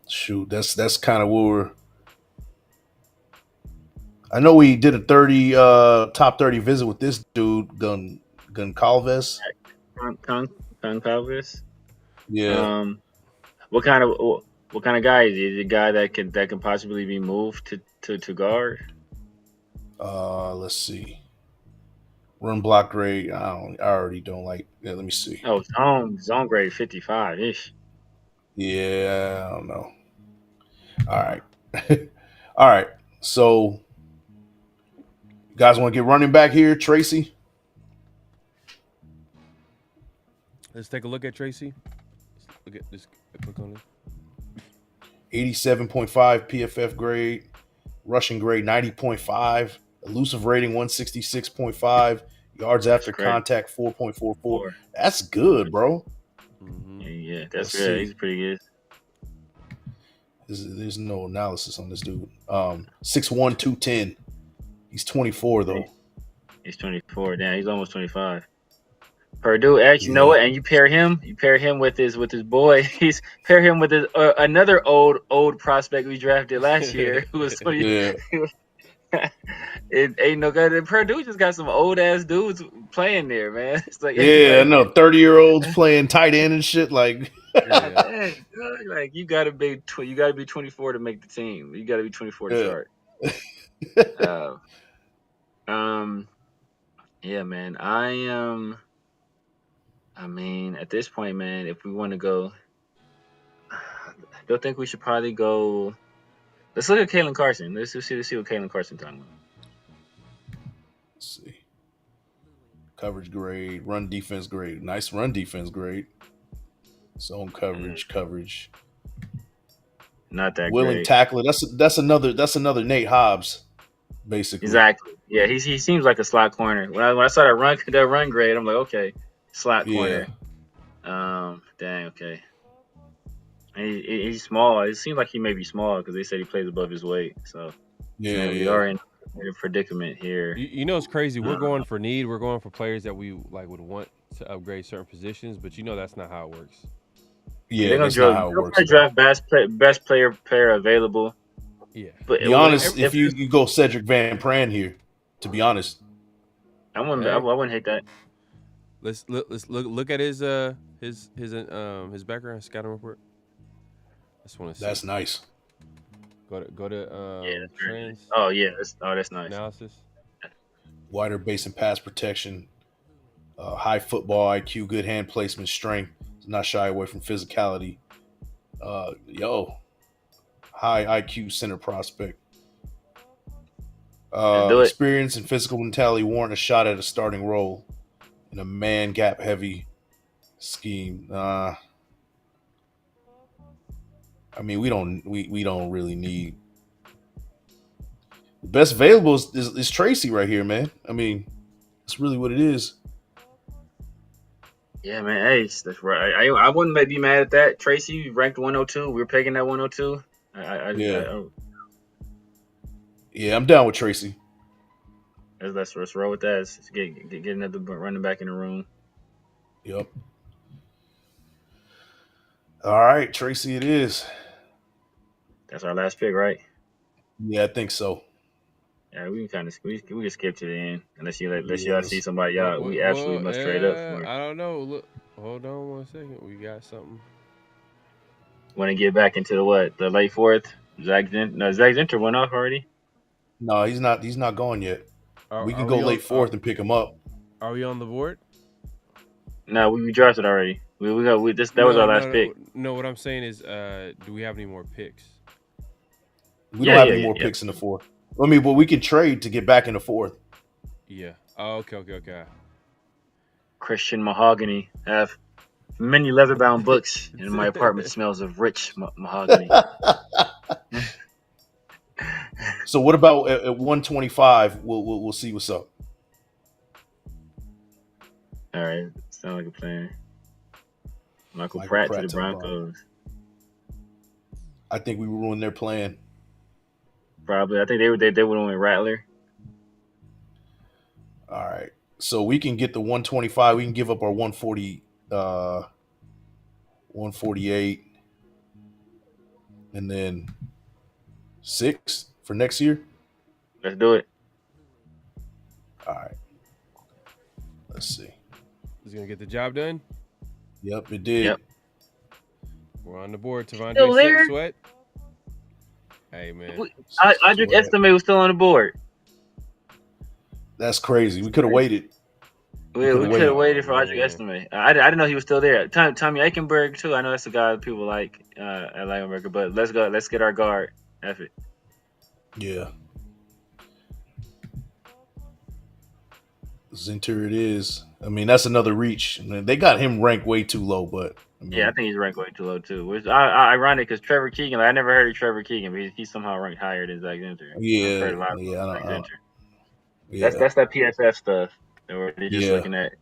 Shoot, that's kind of where I know we did a top 30 visit with this dude, Goncalves. Goncalves. Yeah. What kind of guy is he? Is he a guy that can possibly be moved to guard? Let's see. Run block grade. I already don't like. Yeah, let me see. Oh, zone grade 55 ish. Yeah, I don't know. All right. So, you guys want to get running back here, Tracy? Let's take a look at Tracy. Look at this. Click on it. 87.5 PFF grade, rushing grade 90.5, elusive rating 166.5, yards after contact 4.44. That's good, bro. Mm-hmm. Yeah, that's good. He's pretty good. There's no analysis on this dude. 6'1", 210. He's 24 though. He's 24. Damn, he's almost 25. Purdue, actually, you know what? And you pair him with his boy. Pair him with his another old prospect we drafted last year who was 20. it ain't no good. Purdue just got some old ass dudes playing there, man. It's like, Yeah, I like, know. 30-year-olds playing tight end and shit. Like, Yeah. dang, dog, like you gotta be 24 to make the team. You gotta be 24 to yeah. start. Uh, um, yeah, man. I mean, at this point, man, if we want to go, I don't think we should probably go. Let's look at Kalen Carson. Let's see what Kalen Carson talking about. Let's see. Coverage grade, run defense grade. Nice run defense grade. Zone coverage. Not that Willing great. tackler. That's another Nate Hobbs, basically. Exactly. Yeah, he seems like a slot corner. When I saw that run grade, I'm like, okay, slot Yeah. corner. Dang, okay. He's small. It seems like he may be small because they said he plays above his weight. So Yeah, we yeah. are in a predicament here. You know, it's crazy. We're going for need. We're going for players that we like would want to upgrade certain positions, but you know that's not how it works. Yeah, They're that's gonna not how it works. draft best player pair available. Yeah. But Be honest, if you go Cedric Van Pran here, to be honest, I wouldn't hate that. Let's look at his background scouting report. I just want to see. that's nice. Go to Yeah, that's very trends. nice. Oh yeah, that's nice. Analysis. Wider base and pass protection, high football IQ, good hand placement, strength, not shy away from physicality. High IQ center prospect. Let's do it. Experience and physical mentality warrant a shot at a starting role in a man gap heavy scheme. I mean, we don't really need. The best available is Tracy right here, man. I mean, that's really what it is. Yeah, man. Hey, that's right. I wouldn't be mad at that. Tracy ranked 102. We were picking that 102. Yeah, I'm down with Tracy. Let's roll with that. Let's get another running back in the room. Yep. All right, Tracy, it is. That's our last pick, right? Yeah, I think so. Yeah, we can skip to the end unless y'all Yes. see somebody we absolutely must trade up for. I don't know. Look, hold on 1 second. We got something. Want to get back into the late fourth? Zach Zinter went off already. No, he's not. He's not going yet. We can go late fourth and pick him up. Are we on the board? No, we drafted already. That was our last pick. No, what I'm saying is, do we have any more picks? We don't have any more picks in the fourth. I mean, but we can trade to get back in the fourth. Yeah. Oh, okay. Christian mahogany. I have many leather-bound books, and my apartment smells of rich mahogany. So what about at 125? We'll see what's up. All right, sound like a plan. Michael Pratt to the Broncos. I think we ruined their plan. Probably. I think they would went Rattler. All right. So we can get the 125. We can give up our 140, 148, and then 6 for next year. Let's do it. All right. Let's see. Is gonna get the job done? Yep, it did. Yep. We're on the board. Tavondre Sweat. Hey, man. Audric Estime was still on the board. That's crazy. We could have waited. We could have waited for Audric Estime. I didn't know he was still there. Tommy Eichenberg, too. I know that's the guy that people like at Eichenberg, but let's go. Let's get our guard. F it. Yeah. Zinter it is. I mean, that's another reach. I mean, they got him ranked way too low, but I mean, yeah, I think he's ranked way too low too. Which ironic because Trevor Keegan, I never heard of Trevor Keegan, but he's somehow ranked higher than Zach Zinter. That's that PSF stuff that we're just looking at,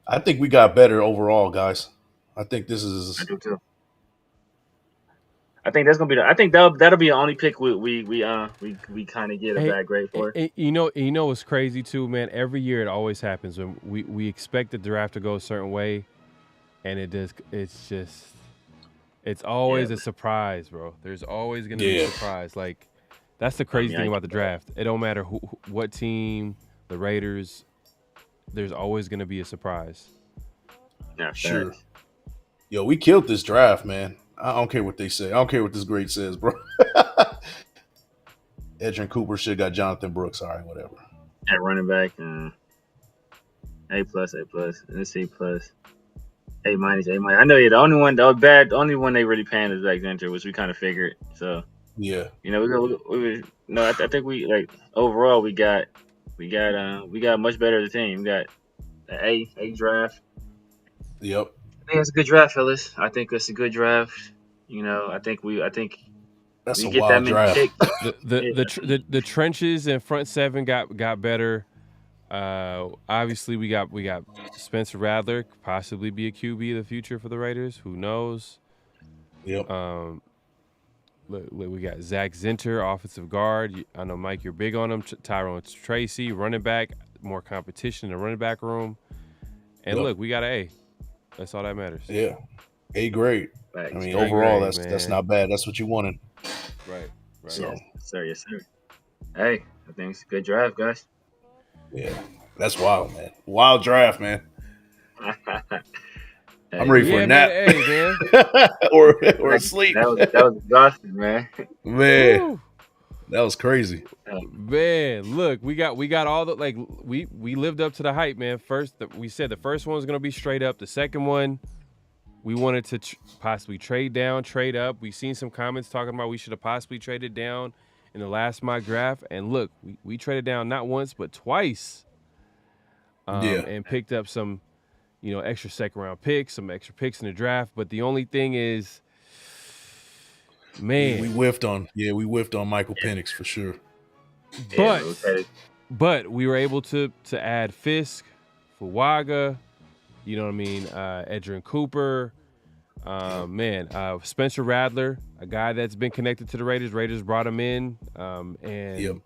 I think we got better overall, guys. I think this is. I do too. I think that's gonna be that'll be the only pick we kind of get a bad grade for. You know what's crazy too, man. Every year it always happens when we expect the draft to go a certain way, and it's always a surprise, bro. There's always gonna be a surprise. Like That's the crazy thing about the draft. It don't matter what team, the Raiders. There's always going to be a surprise. Yeah, Sure. Yo, we killed this draft, man. I don't care what they say. I don't care what this grade says, bro. Edgerrin Cooper should have got Jonathan Brooks. All right, whatever. At running back, A+, and a C+, A-, A-. I know the only one the only one they really panned is Alexander, which we kind of figured. So yeah, I think we like overall we got much better as a team. We got an A draft. Yep. I think it's a good draft, fellas. I think it's a good draft. I think that's we a get wild that draft. The trenches and front seven got better. Obviously we got Spencer Rattler, possibly be a QB of the future for the Raiders. Who knows? Yep. We got Zach Zinter, offensive guard. I know, Mike, you're big on him. Tyrone Tracy, running back, more competition in the running back room. And look, we got an A. That's all that matters. Yeah, A grade. Right. I mean, overall, that's not bad. That's what you wanted. Right. So, yes, sir. Hey, I think it's a good draft, guys. Yeah, that's wild, man. Wild draft, man. I'm ready for a nap. Man. or sleep. That was exhausting, man. Man, Woo. that was crazy. Man, look, we got all the we lived up to the hype, man. We said the first one was gonna be straight up. The second one, we wanted to possibly trade down, trade up. We've seen some comments talking about we should have possibly traded down in the last mock draft. And look, we traded down not once but twice. And picked up some, extra second round picks, some extra picks in the draft. But the only thing is, man, we whiffed on Michael Penix for sure. But we were able to add Fisk, Fuaga, you know what I mean, Edgerrin Cooper, Spencer Rattler, a guy that's been connected to the Raiders. Raiders brought him in, and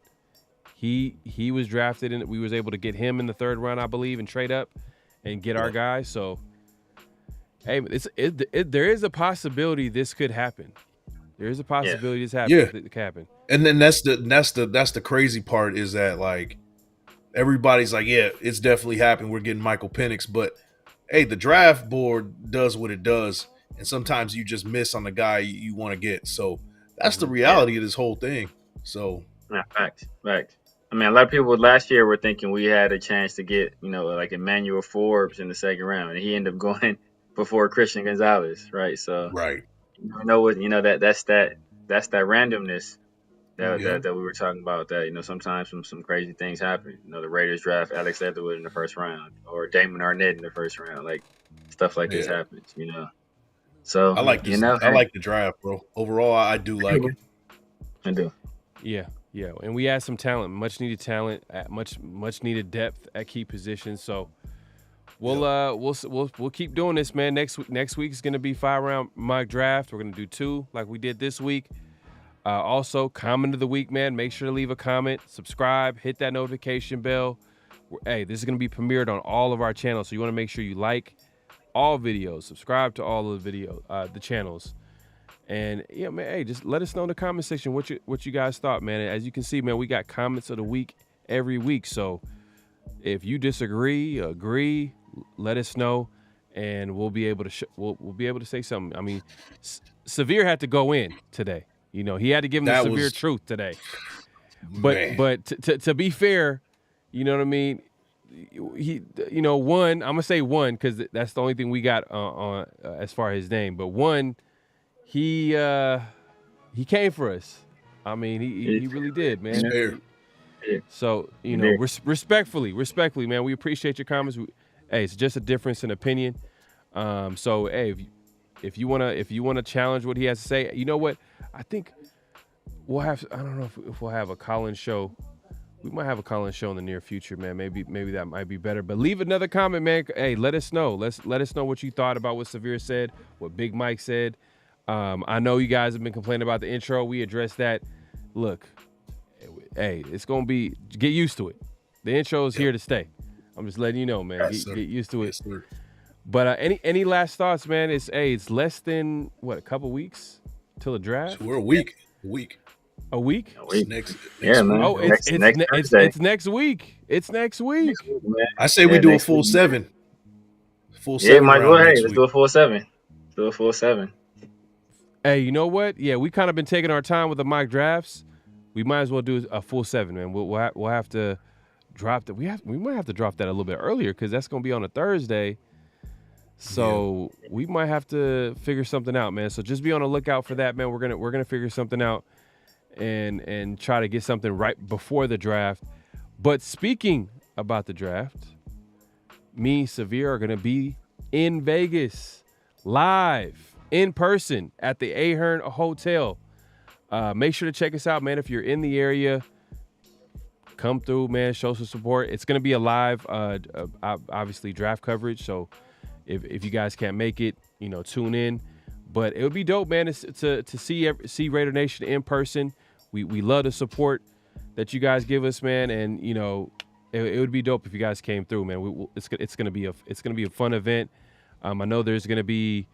he was drafted, and we was able to get him in the third round, I believe, and trade up and get our guy. So, hey, there is a possibility this could happen. There is a possibility this could happen. And then that's the crazy part is that, like, everybody's like, yeah, it's definitely happened. We're getting Michael Penix, but hey, the draft board does what it does, and sometimes you just miss on the guy you want to get. So that's the reality of this whole thing. So facts. I mean, a lot of people last year were thinking we had a chance to get, like Emmanuel Forbes in the second round, and he ended up going before Christian Gonzalez, right? So right. That's that randomness that we were talking about. That sometimes some crazy things happen. The Raiders draft Alex Leatherwood in the first round, or Damon Arnett in the first round. Like stuff like this happens. So I like this. I like the draft, bro. Overall, I do like it. I do. Yeah, and we had some talent, much needed talent, much needed depth at key positions. So. We'll keep doing this, man. Next week is gonna be 5-round mock draft. We're gonna do 2 like we did this week. Also, comment of the week, man. Make sure to leave a comment, subscribe, hit that notification bell. Hey, this is gonna be premiered on all of our channels, so you want to make sure you like all videos, subscribe to all of the channels, and man. Hey, just let us know in the comment section what you guys thought, man. As you can see, man, we got comments of the week every week. So if you disagree, agree, let us know, and we'll be able to we'll be able to say something. I mean, Severe had to go in today. He had to give him the severe truth today. But to be fair, you know what I mean. He, one. I'm gonna say one because that's the only thing we got on as far as his name. But one, he came for us. I mean, he really did, man. So respectfully, man, we appreciate your comments. Hey, it's just a difference in opinion. So hey, if you wanna challenge what he has to say, you know what? I think we'll have. I don't know if we'll have a call-in show. We might have a call-in show in the near future, man. Maybe that might be better. But leave another comment, man. Hey, let us know. Let us know what you thought about what Severe said, what Big Mike said. I know you guys have been complaining about the intro. We addressed that. Look, hey, it's gonna be. Get used to it. The intro is here to stay. I'm just letting you know, man. Get used to it. Yes, but any last thoughts, man? It's less than a couple weeks till the draft. We're a week. A week? A week. Next Yeah, man. Oh, Next Thursday. it's next week. It's next week. Next week, man. I say we do a next full week. 7. Full Yeah, 7 might as well. round Hey, next let's week. do a full 7. Do a full 7. Hey, you know what? Yeah, we kind of been taking our time with the mock drafts. We might as well do a full 7, man. We'll have to drop that. We might have to drop that a little bit earlier because that's gonna be on a Thursday. So we might have to figure something out, man. So just be on the lookout for that, man. We're gonna figure something out and try to get something right before the draft. But speaking about the draft, me, Severe are gonna be in Vegas, live, in person at the Ahern Hotel. Make sure to check us out, man. If you're in the area, come through, man. Show some support. It's gonna be a live, obviously draft coverage. So if you guys can't make it, tune in. But it would be dope, man, to see Raider Nation in person. We love the support that you guys give us, man, and it would be dope if you guys came through, man. It's gonna be a fun event. I know there's gonna be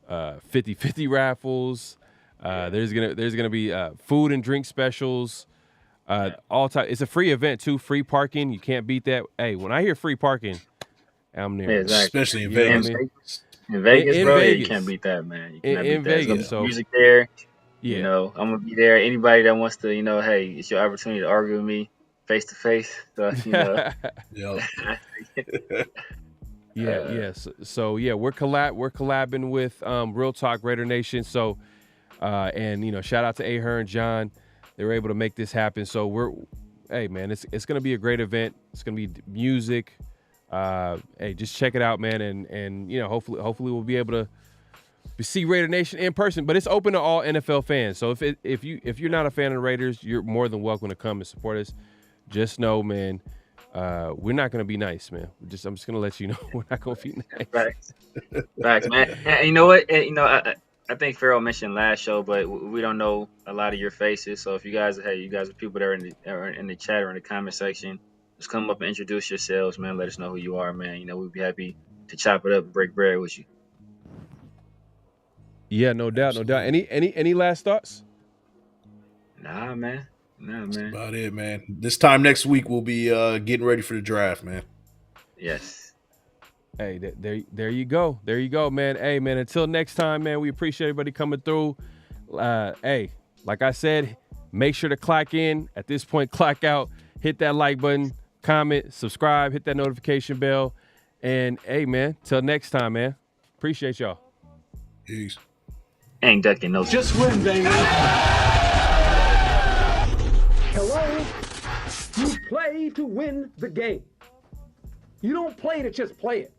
50-50 raffles. There's gonna be food and drink specials. All time. It's a free event too. Free parking. You can't beat that. Hey, when I hear free parking, I'm there. Yeah, exactly. Especially in You know what I Vegas. mean? In Vegas, In bro, Vegas. you can't beat that, man. You In cannot beat that. Vegas, There's so- music there. Yeah. I'm gonna be there. Anybody that wants to, hey, it's your opportunity to argue with me face to face. So, Yeah. Yes. So yeah, we're collabing with Real Talk Raider Nation. So and shout out to Ahern, John. They were able to make this happen. So hey man, it's gonna be a great event. It's gonna be music. Hey, just check it out, man, and hopefully we'll be able to see Raider Nation in person. But it's open to all NFL fans. So if you're not a fan of the Raiders, you're more than welcome to come and support us. Just know, man, we're not gonna be nice, man. I'm just gonna let you know we're not gonna be nice. Facts, man. And you know what? And, I think Pharaoh mentioned last show, but we don't know a lot of your faces. So if you guys are people that are in the chat or in the comment section, just come up and introduce yourselves, man. Let us know who you are, man. We'd be happy to chop it up and break bread with you. Yeah, no doubt. Any last thoughts? Nah, man. That's about it, man. This time next week we'll be getting ready for the draft, man. Yes. Hey, there you go. There you go, man. Hey, man, until next time, man, we appreciate everybody coming through. Hey, like I said, make sure to clock in. At this point, clock out. Hit that like button, comment, subscribe, hit that notification bell. And, hey, man, till next time, man. Appreciate y'all. Peace. Ain't ducking no. Just win, baby. Hello? You play to win the game. You don't play to just play it.